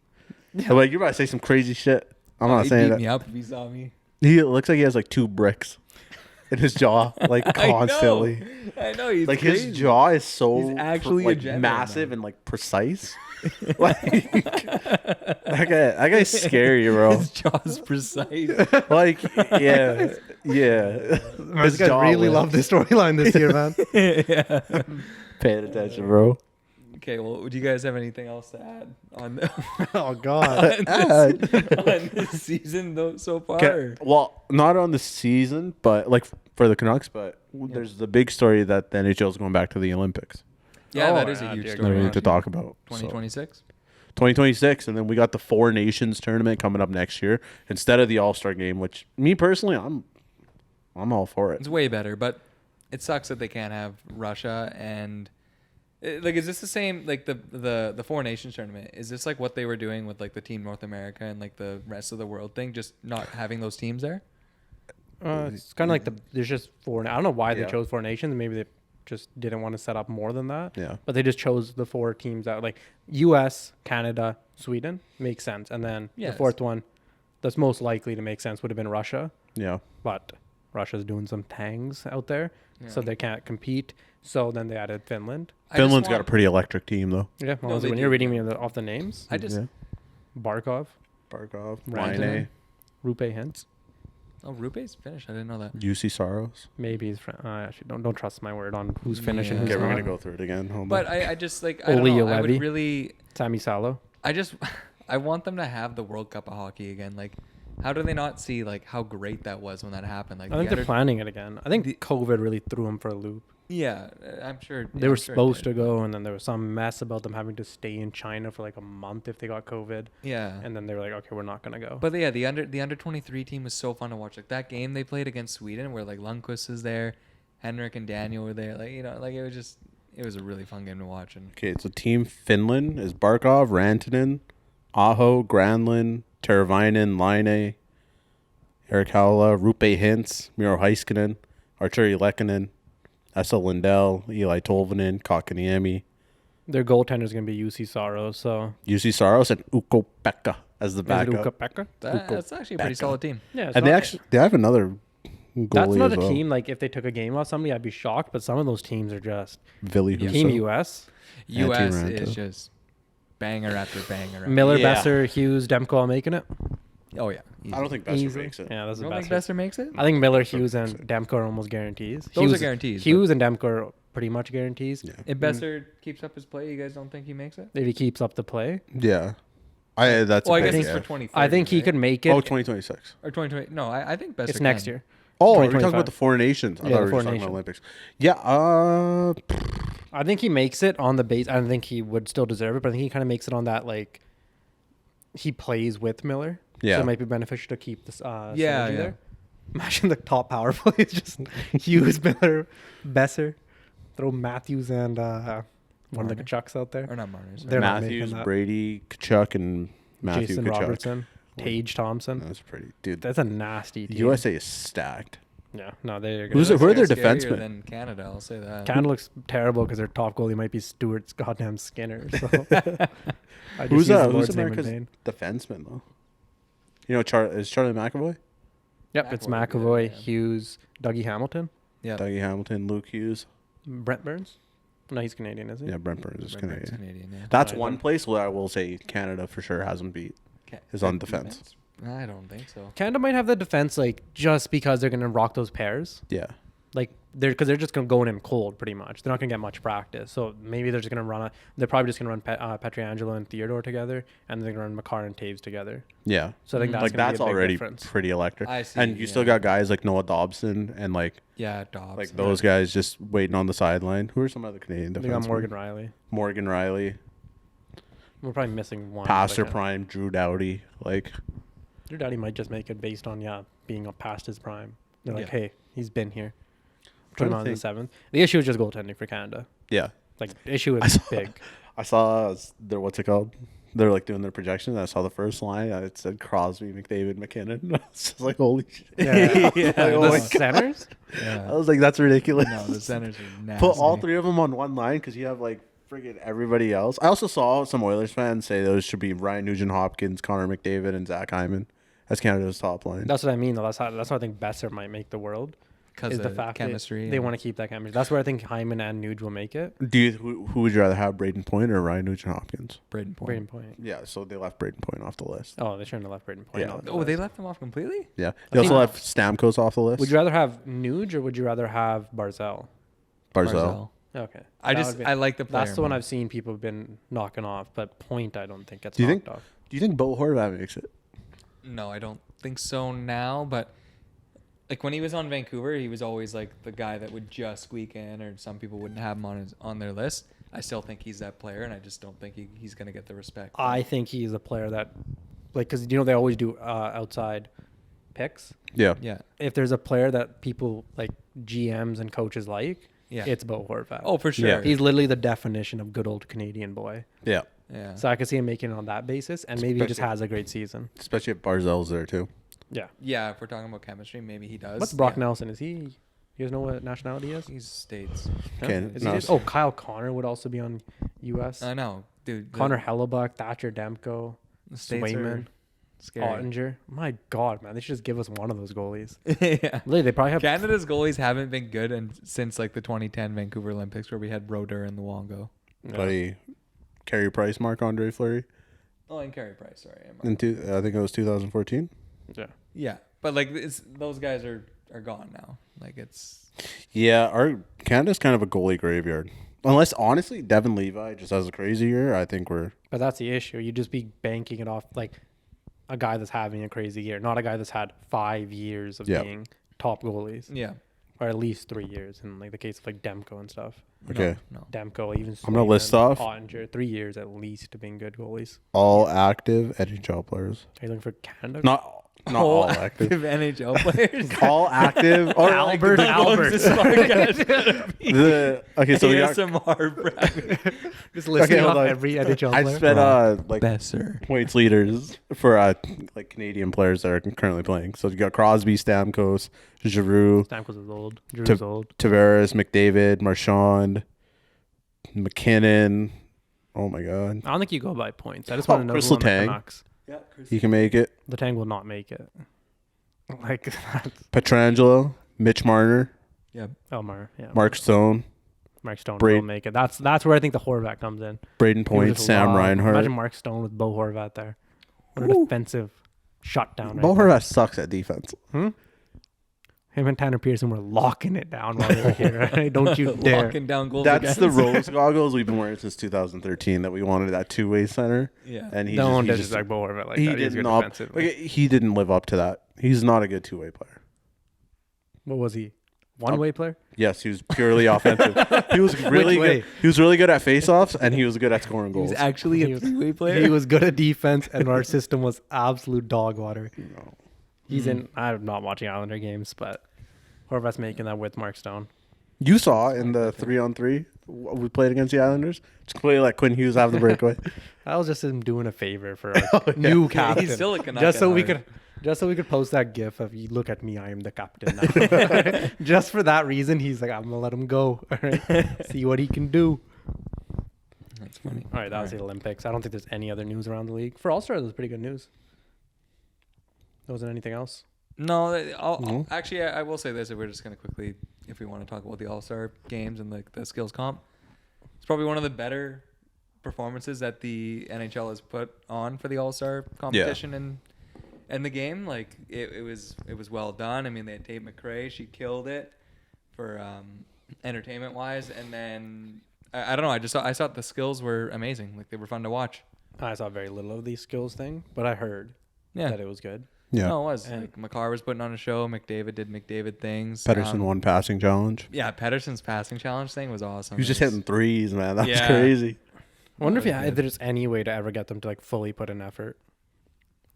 Speaker 3: I'm like, you're about to say some crazy shit. I'm not
Speaker 1: He'd
Speaker 3: saying
Speaker 1: beat
Speaker 3: that.
Speaker 1: me up if he saw me.
Speaker 3: He looks like he has like 2 bricks in his jaw, like constantly.
Speaker 1: I know. He's
Speaker 3: Like
Speaker 1: crazy.
Speaker 3: his jaw is so
Speaker 1: He's actually a
Speaker 3: like
Speaker 1: general,
Speaker 3: massive
Speaker 1: man.
Speaker 3: and like precise. Like that guy's scary, bro.
Speaker 1: His jaw's precise.
Speaker 3: Like yeah.
Speaker 2: This guy really loved this storyline this year, man.
Speaker 1: Yeah.
Speaker 3: Paying attention, bro.
Speaker 1: Okay, well, do you guys have anything else to add on,
Speaker 2: Oh, God.
Speaker 1: on this season though so far?
Speaker 3: Okay, well, not on the season, but like for the Canucks, but there's the big story that the NHL is going back to the Olympics.
Speaker 1: Yeah,
Speaker 2: Oh,
Speaker 1: that is a
Speaker 2: yeah,
Speaker 1: huge
Speaker 2: dear
Speaker 3: That we
Speaker 1: story.
Speaker 3: need to talk about. So,
Speaker 1: 2026.
Speaker 3: 2026, and then we got the 4 Nations tournament coming up next year instead of the All-Star game, which me personally, I'm all for it.
Speaker 1: It's way better, but it sucks that they can't have Russia and like, is this the same like the Four Nations tournament? Is this like what they were doing with like the Team North America and like the rest of the world thing, just not having those teams there?
Speaker 2: It's kind of like there's just 4. I don't know why they
Speaker 3: Yeah.
Speaker 2: chose 4 nations. Maybe they just didn't want to set up more than that.
Speaker 3: Yeah.
Speaker 2: But they just chose the 4 teams out, like U.S., Canada, Sweden. Makes sense. And then
Speaker 1: Yes.
Speaker 2: the 4th one that's most likely to make sense would have been Russia.
Speaker 3: Yeah.
Speaker 2: But Russia's doing some tangs out there, so
Speaker 1: Yeah.
Speaker 2: they can't compete. So then they added Finland.
Speaker 1: I just
Speaker 3: Finland's got a
Speaker 1: want-
Speaker 3: pretty electric team, though.
Speaker 2: Yeah,
Speaker 1: No,
Speaker 2: well,
Speaker 1: they
Speaker 2: when
Speaker 1: do.
Speaker 2: you're reading me off the names,
Speaker 1: I just
Speaker 3: Yeah.
Speaker 2: Barkov,
Speaker 3: Barkov,
Speaker 2: Rantanen.
Speaker 3: Laine,
Speaker 2: Rupe Hintz,
Speaker 1: Rupe's finished. I didn't know that.
Speaker 3: UC Saros.
Speaker 2: maybe he's actually don't trust my word on who's finishing.
Speaker 1: Yeah.
Speaker 2: Who's
Speaker 3: Okay, we're
Speaker 2: not.
Speaker 3: gonna go through it again. Hold
Speaker 1: But
Speaker 3: on.
Speaker 1: I just like I don't
Speaker 2: Olli
Speaker 1: know. I would
Speaker 2: Juolevi.
Speaker 1: really
Speaker 2: Sami Salo.
Speaker 1: I just I want them to have the World Cup of hockey again. Like, how do they not see like how great that was when that happened? Like,
Speaker 2: I think
Speaker 1: the
Speaker 2: they're planning it again. I think COVID really threw them for a loop.
Speaker 1: yeah, I'm sure
Speaker 2: They were supposed to go, and then there was some mess about them having to stay in China for like a month if they got COVID,
Speaker 1: Yeah,
Speaker 2: and then they were like, okay, we're not gonna go.
Speaker 1: but yeah, the under 23 team was so fun to watch. Like that game they played against Sweden, where like Lundqvist is there, Henrik and Daniel were there. Like like it was a really fun game to watch. And
Speaker 3: Okay, so Team Finland is Barkov, Rantanen, Aho, Granlund, Teravainen, Laine, Erik Haula, Rupe Hintz, Miro Heiskanen, Arturi Lehkonen, Esa Lindell, Eli Tolvanen, Kotkaniemi,
Speaker 2: Their goaltender is gonna be UC Saros, so
Speaker 3: UC Saros, and Ukko Pekka as the
Speaker 2: is it
Speaker 3: backup.
Speaker 2: Ukko-Pekka?
Speaker 1: that's actually a pretty
Speaker 3: Becca.
Speaker 1: solid team.
Speaker 2: Yeah, it's
Speaker 3: And
Speaker 2: not-
Speaker 3: they have another goalie
Speaker 2: that's not
Speaker 3: as
Speaker 2: a
Speaker 3: well.
Speaker 2: team like if they took a game off somebody, I'd be shocked. But some of those teams are just
Speaker 3: Ville
Speaker 1: Yeah.
Speaker 3: Husso.
Speaker 2: Team US.
Speaker 3: Yeah, Team
Speaker 1: U.S.
Speaker 3: Ranto.
Speaker 1: is just banger after banger. After
Speaker 2: Miller,
Speaker 3: Yeah.
Speaker 2: Besser, Hughes, Demko all making it.
Speaker 1: Oh yeah.
Speaker 3: I don't think Besser
Speaker 2: Easily.
Speaker 3: makes it.
Speaker 2: Yeah, that's
Speaker 1: You
Speaker 2: the
Speaker 1: don't
Speaker 2: best.
Speaker 1: think Besser makes it?
Speaker 2: I think Miller,
Speaker 3: Besser
Speaker 2: Hughes, and
Speaker 3: makes it.
Speaker 2: Demko are almost guarantees.
Speaker 1: Those are
Speaker 2: Hughes,
Speaker 1: guarantees,
Speaker 2: Hughes and Demko are pretty much guarantees.
Speaker 3: Yeah.
Speaker 1: If Besser keeps up his play, you guys don't think he makes it?
Speaker 2: If he keeps up the play,
Speaker 3: Yeah. That's
Speaker 1: Well,
Speaker 3: a
Speaker 1: I
Speaker 3: big
Speaker 1: guess it's for
Speaker 3: if.
Speaker 1: 2030.
Speaker 2: I think he
Speaker 1: right?
Speaker 2: could make it.
Speaker 3: Oh, 2026.
Speaker 1: Or 2020. No, I think Besser
Speaker 2: It's next
Speaker 1: can.
Speaker 2: year.
Speaker 3: Oh, we're talking
Speaker 2: 2025.
Speaker 3: about the Four Nations. I
Speaker 2: Yeah,
Speaker 3: thought
Speaker 2: the
Speaker 3: we were
Speaker 2: Four
Speaker 3: just talking about
Speaker 2: Nations.
Speaker 3: Olympics. Yeah.
Speaker 2: I think he makes it on the base. I don't think he would still deserve it, but I think he kind of makes it on that, like, he plays with Miller.
Speaker 3: Yeah.
Speaker 2: So it might be beneficial to keep this synergy
Speaker 1: yeah.
Speaker 2: there. Imagine the top power play is just Hughes, Miller, Besser. Throw Matthews and one of the
Speaker 1: Marner.
Speaker 2: Kachucks out there.
Speaker 1: Or not Marner. sorry.
Speaker 2: They're not
Speaker 3: Matthews,
Speaker 2: making that.
Speaker 3: Brady, Kachuk, and Matthew
Speaker 2: Jason
Speaker 3: Kachuk.
Speaker 2: Robertson, Tage Thompson.
Speaker 3: That's pretty. Dude,
Speaker 2: That's a nasty team.
Speaker 3: USA is stacked.
Speaker 2: Yeah, no, they're
Speaker 3: Who's
Speaker 2: good.
Speaker 3: it? Who are their
Speaker 1: Scarier
Speaker 3: defensemen?
Speaker 1: than Canada, I'll say that.
Speaker 2: Canada looks terrible because their top goalie might be Stuart's goddamn Skinner. So I just
Speaker 3: Who's
Speaker 2: use the
Speaker 3: who's
Speaker 2: Lord's name in
Speaker 3: America's
Speaker 2: vain.
Speaker 3: defenseman though? You know, is Charlie McAvoy,
Speaker 2: Yep, it's
Speaker 1: McAvoy,
Speaker 2: McAvoy,
Speaker 1: yeah.
Speaker 2: Hughes, Dougie Hamilton,
Speaker 1: Yeah.
Speaker 3: Dougie Hamilton, Luke Hughes.
Speaker 2: Brent Burns. No, he's Canadian, is he?
Speaker 3: Yeah, Brent Burns is
Speaker 1: Brent Burns
Speaker 3: Canadian.
Speaker 1: yeah.
Speaker 3: That's
Speaker 2: Right.
Speaker 3: one place where I will say Canada for sure hasn't beat. Is on defense.
Speaker 1: I don't think so.
Speaker 2: Canada might have the defense like just because they're gonna rock those pairs.
Speaker 3: Yeah.
Speaker 2: Like they're just gonna go in him cold pretty much. They're not gonna get much practice. So maybe they're just gonna run. They're probably just gonna run Pietrangelo and Theodore together, and they're gonna run McCarr and Taves together.
Speaker 3: Yeah.
Speaker 2: So I think that's
Speaker 3: Like
Speaker 2: gonna
Speaker 3: that's
Speaker 2: be a big
Speaker 3: already
Speaker 2: difference.
Speaker 3: pretty electric.
Speaker 1: I see,
Speaker 3: And you still
Speaker 1: yeah.
Speaker 3: got guys like Noah Dobson and like
Speaker 1: Dobbs.
Speaker 3: those guys just waiting on the sideline. Who are some other Canadian
Speaker 2: They got
Speaker 3: defensemen?
Speaker 2: Morgan Riley.
Speaker 3: Morgan Riley,
Speaker 2: We're probably missing one.
Speaker 3: Pastor
Speaker 2: like,
Speaker 3: Prime, Drew Doughty. Like,
Speaker 2: Drew Doughty might just make it based on being up past his prime. They're like,
Speaker 1: Yeah.
Speaker 2: hey, he's been here.
Speaker 3: trying
Speaker 2: Put him
Speaker 3: to
Speaker 2: on the
Speaker 3: think.
Speaker 2: 7th. The issue is just goaltending for Canada.
Speaker 3: yeah.
Speaker 2: Like the issue
Speaker 3: I
Speaker 2: is
Speaker 3: saw-
Speaker 2: big.
Speaker 3: I saw their what's it called? They're like doing their projection. I saw the first line. It said Crosby, McDavid, McKinnon. I was just like, holy shit.
Speaker 2: Yeah,
Speaker 1: Yeah,
Speaker 3: Like, oh
Speaker 2: the
Speaker 3: my
Speaker 2: centers.
Speaker 3: I was like, that's ridiculous.
Speaker 1: No, the centers are nasty.
Speaker 3: Put all three of them on one line because you have like friggin' everybody else. I also saw some Oilers fans say those should be Ryan Nugent-Hopkins, Connor McDavid, and Zach Hyman as Canada's top line.
Speaker 2: That's what I mean. Though. That's how I think Besser might make the world.
Speaker 1: Because
Speaker 2: Is the
Speaker 1: of
Speaker 2: fact
Speaker 1: chemistry.
Speaker 2: they want to keep that chemistry. That's where I think Hyman and Nuge will make it.
Speaker 3: Who would you rather have, Braden Point or Ryan Nugent-Hopkins?
Speaker 1: Braden Point.
Speaker 2: Braden Point.
Speaker 3: Yeah, so they left Braden Point off the list.
Speaker 2: Oh, they shouldn't have left Braden Point.
Speaker 3: Yeah.
Speaker 2: on the
Speaker 1: Oh, they
Speaker 2: list.
Speaker 1: left him off completely?
Speaker 3: Yeah,
Speaker 2: I
Speaker 3: they also
Speaker 2: think-
Speaker 3: left Stamkos off the list.
Speaker 2: Would you rather have Nuge or would you rather have Barzell?
Speaker 3: Barzell?
Speaker 2: Okay.
Speaker 1: I
Speaker 2: That
Speaker 1: just
Speaker 2: would be-
Speaker 1: I like the player.
Speaker 2: That's the one
Speaker 1: more.
Speaker 2: I've seen people have been knocking off, but Point I don't think gets
Speaker 3: Do you
Speaker 2: knocked
Speaker 3: think-
Speaker 2: off.
Speaker 3: Do you think Bo Horvat makes it?
Speaker 1: No, I don't think so now. But like when he was on Vancouver, he was always like the guy that would just squeak in, or some people wouldn't have him on their list. I still think he's that player, and I just don't think he's gonna get the respect.
Speaker 2: I think he's a player that, like, because they always do outside picks.
Speaker 3: Yeah.
Speaker 1: Yeah.
Speaker 2: If there's a player that people like GMs and coaches like,
Speaker 1: Yeah.
Speaker 2: it's Bo Horvat.
Speaker 1: Oh, for sure.
Speaker 3: Yeah.
Speaker 2: He's literally the definition of good old Canadian boy.
Speaker 3: Yeah.
Speaker 1: Yeah.
Speaker 2: So I could see him making it on that basis, and maybe he just
Speaker 3: Especially-
Speaker 2: has a great season.
Speaker 3: Especially if Barzell's there too.
Speaker 2: Yeah.
Speaker 1: Yeah. If we're talking about chemistry, maybe he does.
Speaker 2: What's Brock
Speaker 1: Yeah.
Speaker 2: Nelson? Is he? You guys know what nationality he is?
Speaker 1: He's States.
Speaker 2: No?
Speaker 3: Okay,
Speaker 2: Is he
Speaker 3: no.
Speaker 2: just- oh, Kyle Connor would also be on U.S.
Speaker 1: I know, dude.
Speaker 2: Connor Hellebuck, Thatcher Demko,
Speaker 1: the States are
Speaker 2: Swayman,
Speaker 1: scary.
Speaker 2: Ottinger. My God, man, they should just give us one of those goalies.
Speaker 1: Yeah.
Speaker 2: Literally, they probably have.
Speaker 1: Canada's goalies haven't been good since like the 2010 Vancouver Olympics, where we had Roder and Luongo.
Speaker 2: Yeah.
Speaker 3: Buddy, Carey Price, Marc-Andre Fleury.
Speaker 1: Oh, and Carey Price. Sorry.
Speaker 3: I think it was 2014.
Speaker 2: Yeah.
Speaker 1: Yeah, but like those guys are gone now. Like it's
Speaker 3: Yeah, our Canada's kind of a goalie graveyard. Unless honestly, Devin Levi just has a crazy year. I think we're
Speaker 2: But that's the issue. You just be banking it off like a guy that's having a crazy year, not a guy that's had 5 years of
Speaker 3: Yeah.
Speaker 2: being top goalies,
Speaker 1: yeah.
Speaker 2: or at least 3 years in like the case of like Demko and stuff.
Speaker 3: okay.
Speaker 1: No.
Speaker 2: Demko, even
Speaker 3: I'm gonna list
Speaker 2: Swayman,
Speaker 3: off-
Speaker 2: Ottinger, 3 years at least of being good goalies.
Speaker 3: All active NHL players.
Speaker 2: Are you looking for Canada?
Speaker 3: Not all active.
Speaker 1: NHL players.
Speaker 3: All active. Or
Speaker 2: Albert, Albert.
Speaker 3: Okay, so we got.
Speaker 1: ASMR, Brad.
Speaker 2: Just listing
Speaker 3: hold
Speaker 2: off
Speaker 3: on.
Speaker 2: every NHL
Speaker 3: I
Speaker 2: player.
Speaker 3: spent like
Speaker 1: Besser.
Speaker 3: points leaders for like Canadian players that are currently playing. So you got Crosby, Stamkos, Giroux,
Speaker 2: Stamkos is old. Drew's old.
Speaker 3: Tavares, McDavid, Marchand, McKinnon. Oh my God,
Speaker 2: I don't think you go by points. I just
Speaker 3: Oh,
Speaker 2: want to know
Speaker 3: Chris
Speaker 2: who on the
Speaker 3: Letang.
Speaker 2: Canucks.
Speaker 1: Yeah.
Speaker 3: he can make it.
Speaker 2: The Tang will not make it. Like that's
Speaker 3: Pietrangelo, Mitch Marner,
Speaker 1: Yeah.
Speaker 2: Elmar. Yeah.
Speaker 3: Mark Stone,
Speaker 2: Mark Stone
Speaker 3: Braid-
Speaker 2: will make it. That's where I think the Horvat comes in.
Speaker 3: Braden
Speaker 2: People
Speaker 3: Point,
Speaker 2: just
Speaker 3: Sam
Speaker 2: love-
Speaker 3: Reinhart.
Speaker 2: Imagine Mark Stone with Bo Horvat there. What a defensive shut down.
Speaker 3: Bo
Speaker 2: Right there.
Speaker 3: Horvat sucks at defense.
Speaker 2: Him and Tanner Pearson were locking it down while they were here. Right? Don't you dare.
Speaker 1: Locking down goals.
Speaker 3: That's the
Speaker 1: against.
Speaker 3: rose goggles we've been wearing since 2013 that we wanted that two-way center.
Speaker 1: Yeah.
Speaker 3: And he
Speaker 2: Don't
Speaker 3: just
Speaker 2: disrespect Bo Horvat like
Speaker 3: he
Speaker 2: that. He's
Speaker 3: did
Speaker 2: good
Speaker 3: not.
Speaker 2: defensively.
Speaker 3: Okay, he didn't live up to that. He's not a good two-way player.
Speaker 2: What was he? One-way player?
Speaker 3: Yes, he was purely offensive. He was really
Speaker 2: way?
Speaker 3: good. He was really good at face-offs, and he was good at scoring
Speaker 1: He was
Speaker 3: goals.
Speaker 1: actually
Speaker 2: He
Speaker 1: a
Speaker 2: was-
Speaker 1: three-way player.
Speaker 2: He was good at defense, and our system was absolute dog water.
Speaker 3: No.
Speaker 2: He's in. I'm not watching Islander games, but Horvat's making that with Mark Stone.
Speaker 3: You saw in the 3-on-3 we played against the Islanders. Just completely let Quinn Hughes have the breakaway.
Speaker 2: That was just him doing a favor for our new captain.
Speaker 1: He's still a Canuck
Speaker 2: just
Speaker 1: at
Speaker 2: so we
Speaker 1: heart.
Speaker 2: could. Just so we could post that gif of you look at me, I am the captain now. Just for that reason, he's like, I'm gonna let him go. All right. See what he can do.
Speaker 1: That's funny.
Speaker 2: All right, that was the Olympics. I don't think there's any other news around the league. For All-Star, there's pretty good news. There wasn't anything else.
Speaker 1: No,
Speaker 3: No?
Speaker 1: actually, I will say this. If we're just going to quickly, if we want to talk about the All-Star games and the skills comp, it's probably one of the better performances that the NHL has put on for the All-Star competition and the game. Like it was well done. I mean, they had Tate McRae. She killed it for entertainment wise. And then I don't know. I thought the skills were amazing. Like they were fun to watch.
Speaker 2: I saw very little of these skills thing, but I heard that it was good.
Speaker 3: Yeah.
Speaker 1: No, it was.
Speaker 2: And-
Speaker 1: Like McCarr was putting on a show. McDavid did McDavid things.
Speaker 3: Pedersen won passing challenge.
Speaker 1: Yeah, Pedersen's passing challenge thing was awesome.
Speaker 3: He was just
Speaker 1: It was-
Speaker 3: hitting threes, man. That was
Speaker 1: Yeah.
Speaker 3: crazy.
Speaker 2: I wonder if,
Speaker 1: that was
Speaker 2: if there's any way to ever get them to like fully put in effort.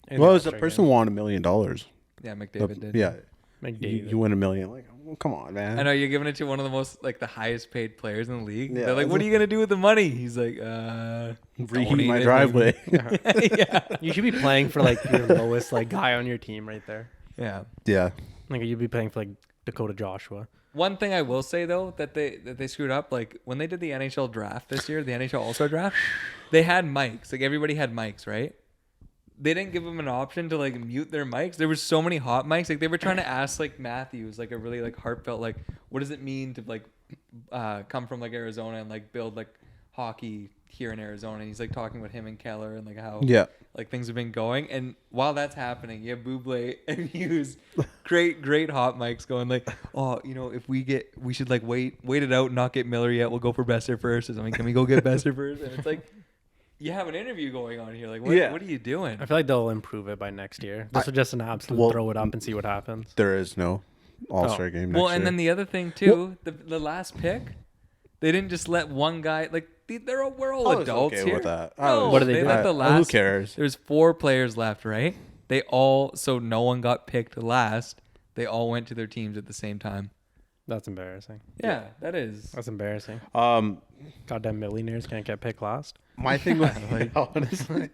Speaker 2: in
Speaker 3: Well,
Speaker 2: the
Speaker 3: as a
Speaker 2: All-Star
Speaker 3: person
Speaker 2: game.
Speaker 3: won $1 million.
Speaker 1: Yeah, McDavid did.
Speaker 3: Yeah.
Speaker 2: McDavid.
Speaker 3: You win $1 million. Like, well, come on, man.
Speaker 1: I know you're giving it to one of the most like the highest paid players in the league.
Speaker 3: Yeah,
Speaker 1: They're like,
Speaker 3: it's
Speaker 1: "What
Speaker 3: a-
Speaker 1: are you gonna do with the money?" He's like,
Speaker 3: Reheat
Speaker 1: donate
Speaker 3: my
Speaker 1: it."
Speaker 3: driveway.
Speaker 1: yeah,
Speaker 2: You should be playing for like your lowest like guy on your team right there.
Speaker 1: yeah.
Speaker 3: Yeah.
Speaker 2: Like you'd be playing for like Dakota Joshua.
Speaker 1: One thing I will say though that they screwed up, like when they did the NHL draft this year, the NHL All-Star draft, they had mics. Like everybody had mics, right? They didn't give them an option to like mute their mics. There were so many hot mics. Like they were trying to ask like Matthews like a really like heartfelt like what does it mean to like come from like Arizona and like build like hockey here in Arizona. And he's like talking with him and Keller and like how like things have been going. And while that's happening, you have Buble and Hughes, great hot mics going like, oh, you know, if we should like wait it out and not get Miller yet. We'll go for Besser first. I mean, can we go get Besser first? And it's like, you have an interview going on here. Like, what are you doing?
Speaker 2: I feel like they'll improve it by next year. This is just an absolute throw it up and see what happens.
Speaker 3: There is no All-Star game next
Speaker 1: Well, and
Speaker 3: year.
Speaker 1: then the other thing too, the last pick, they didn't just let one guy like we're all
Speaker 3: I was
Speaker 1: adults
Speaker 3: okay
Speaker 1: here.
Speaker 3: with that.
Speaker 1: No,
Speaker 2: What did they do?
Speaker 1: let the
Speaker 3: Who
Speaker 1: last.
Speaker 3: cares?
Speaker 1: There's 4 players left, right? They all so no one got picked last. They all went to their teams at the same time.
Speaker 2: That's embarrassing.
Speaker 1: Yeah, that is.
Speaker 2: That's embarrassing. Goddamn millionaires can't get picked last.
Speaker 3: My thing was honestly,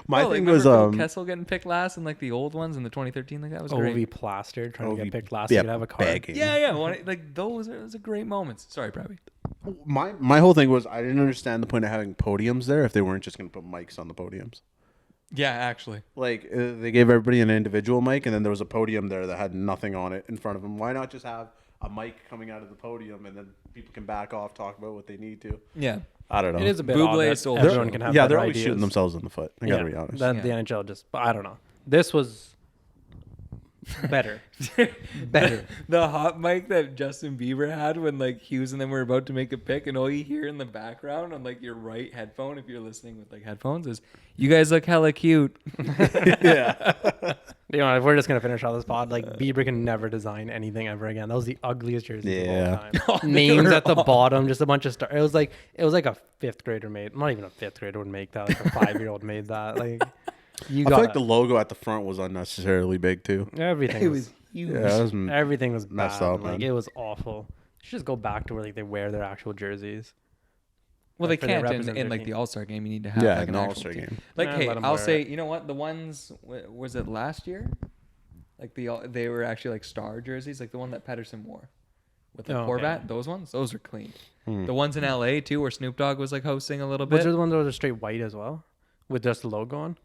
Speaker 3: my
Speaker 1: Oh, like,
Speaker 3: thing
Speaker 1: remember
Speaker 3: was
Speaker 1: Phil Kessel getting picked last in like the old ones in the 2013 like that was great.
Speaker 2: OV plastered trying to
Speaker 3: OV
Speaker 2: get picked last.
Speaker 3: yeah,
Speaker 2: You could have a card.
Speaker 3: begging.
Speaker 1: Yeah. Like those are great moments. Sorry, Pravi.
Speaker 3: My whole thing was I didn't understand the point of having podiums there if they weren't just going to put mics on the podiums.
Speaker 1: Yeah, actually.
Speaker 3: Like they gave everybody an individual mic, and then there was a podium there that had nothing on it in front of them. Why not just have a mic coming out of the podium, and then people can back off, talk about what they need to?
Speaker 1: Yeah.
Speaker 3: I don't know.
Speaker 2: It is a bit
Speaker 1: Buble
Speaker 2: odd that
Speaker 1: stole
Speaker 2: everyone
Speaker 1: the
Speaker 2: can
Speaker 1: show.
Speaker 2: have
Speaker 3: yeah,
Speaker 2: better
Speaker 3: they're always
Speaker 2: ideas.
Speaker 3: shooting themselves in the foot. I gotta be honest.
Speaker 2: That
Speaker 1: Yeah.
Speaker 2: the NHL just, but I don't know. This was better. Better.
Speaker 1: The hot mic that Justin Bieber had when like Hughes and them were about to make a pick, and all you hear in the background on like your right headphone, if you're listening with like headphones, is "You guys look hella cute."
Speaker 3: yeah.
Speaker 2: You know, if we're just gonna finish all this pod, like Bieber can never design anything ever again. That was the ugliest jersey of all time. Names at the bottom, just a bunch of stars. It was like a 5th grader made. Not even a 5th grader would make that. Like a 5-year-old made that. Like you
Speaker 3: I
Speaker 2: got
Speaker 3: feel like the logo at the front was unnecessarily big too.
Speaker 2: everything.
Speaker 1: It
Speaker 2: was
Speaker 1: was huge.
Speaker 3: Yeah, it was
Speaker 2: everything was
Speaker 3: messed
Speaker 2: bad.
Speaker 3: up,
Speaker 2: Like
Speaker 3: man.
Speaker 2: it was awful. You should just go back to where like they wear their actual jerseys.
Speaker 1: Well,
Speaker 2: Like,
Speaker 1: they
Speaker 2: for their
Speaker 1: can't in
Speaker 2: representative
Speaker 1: like the
Speaker 2: team.
Speaker 1: All-Star game. You need to have
Speaker 3: Yeah,
Speaker 1: like
Speaker 3: an
Speaker 1: an
Speaker 3: All-Star
Speaker 1: actual team.
Speaker 3: game.
Speaker 1: Like,
Speaker 2: Yeah,
Speaker 1: hey,
Speaker 2: let 'em
Speaker 1: I'll
Speaker 2: wear
Speaker 1: say,
Speaker 2: it.
Speaker 1: you know what? The ones was it last year? Like they were actually like star jerseys, like the one that Pedersen wore with the
Speaker 2: Oh,
Speaker 1: Horvat.
Speaker 2: okay.
Speaker 1: Those ones, those are clean. The ones in LA too, where Snoop Dogg was like hosting a little
Speaker 2: Was
Speaker 1: bit.
Speaker 2: there the ones that were straight white as well, with just the logo on?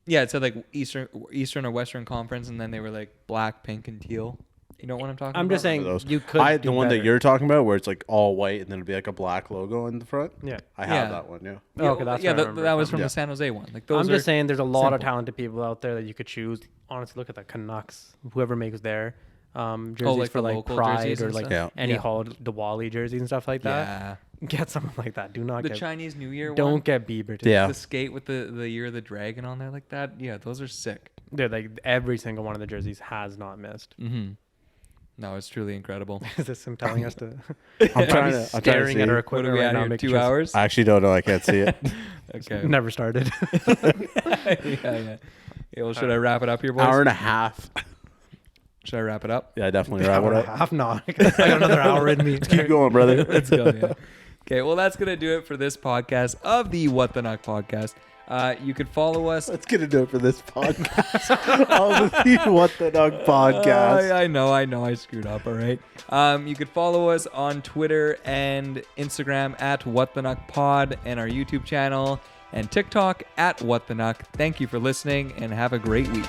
Speaker 1: Yeah, it said like Eastern or Western Conference, and then they were like black, pink, and teal. You know what I'm talking
Speaker 2: I'm
Speaker 1: about?
Speaker 2: just saying
Speaker 3: Those.
Speaker 2: you could.
Speaker 3: I
Speaker 2: do
Speaker 3: the one that
Speaker 2: better.
Speaker 3: you're talking about, where it's like all white and then it'll be like a black logo in the front.
Speaker 2: Yeah.
Speaker 3: I have
Speaker 1: Yeah.
Speaker 3: that one. Yeah.
Speaker 2: Oh, okay, that's
Speaker 1: yeah.
Speaker 2: where I remember
Speaker 1: That
Speaker 2: it
Speaker 1: was
Speaker 2: from.
Speaker 1: from
Speaker 3: Yeah.
Speaker 1: the San Jose one. Like those
Speaker 2: I'm
Speaker 1: are
Speaker 2: just saying there's a lot of
Speaker 1: simple.
Speaker 2: talented people out there that you could choose. Honestly, look at the Canucks. Whoever makes their jerseys
Speaker 1: like
Speaker 2: for
Speaker 1: the
Speaker 2: like
Speaker 1: local
Speaker 2: Pride
Speaker 1: jerseys
Speaker 2: or
Speaker 1: and
Speaker 2: like
Speaker 3: stuff? Yeah.
Speaker 2: any
Speaker 1: Yeah.
Speaker 2: Hall Diwali jerseys and stuff like that.
Speaker 1: Yeah.
Speaker 2: Get something like that. Do not
Speaker 1: The
Speaker 2: get.
Speaker 1: Chinese New Year
Speaker 2: Don't
Speaker 1: one.
Speaker 2: get Bieber.
Speaker 3: Yeah.
Speaker 1: The skate with the year of the dragon on there like that. Yeah, those are sick.
Speaker 2: Dude, like every single one of the jerseys has not missed.
Speaker 1: Mm-hmm. No, it's truly incredible.
Speaker 2: Is this him telling us to?
Speaker 3: I'm trying to
Speaker 2: staring at
Speaker 3: see.
Speaker 2: our
Speaker 1: What
Speaker 2: equipment
Speaker 1: are we
Speaker 2: right
Speaker 1: at
Speaker 2: now.
Speaker 1: here?
Speaker 2: making
Speaker 1: 2
Speaker 2: sure-
Speaker 1: hours?
Speaker 3: I actually don't know. I can't see it.
Speaker 1: Okay.
Speaker 2: Never started.
Speaker 1: Yeah. Well, should I wrap it up here, boys?
Speaker 3: Hour and a half.
Speaker 1: Should I wrap it up?
Speaker 3: Yeah, definitely wrap
Speaker 2: Hour
Speaker 3: it
Speaker 2: and a
Speaker 3: up.
Speaker 2: half, no. I got another hour in me.
Speaker 3: Keep going, brother.
Speaker 1: Let's go. Yeah. Okay. Well, that's gonna do it for this podcast of the What the Nuck podcast. You could follow us.
Speaker 3: Let's get into it for this podcast. All the What the Dog podcast.
Speaker 1: I know. I screwed up. All right. You could follow us on Twitter and Instagram at What the Nuck Pod, and our YouTube channel and TikTok at What the Nuck. Thank you for listening, and have a great week.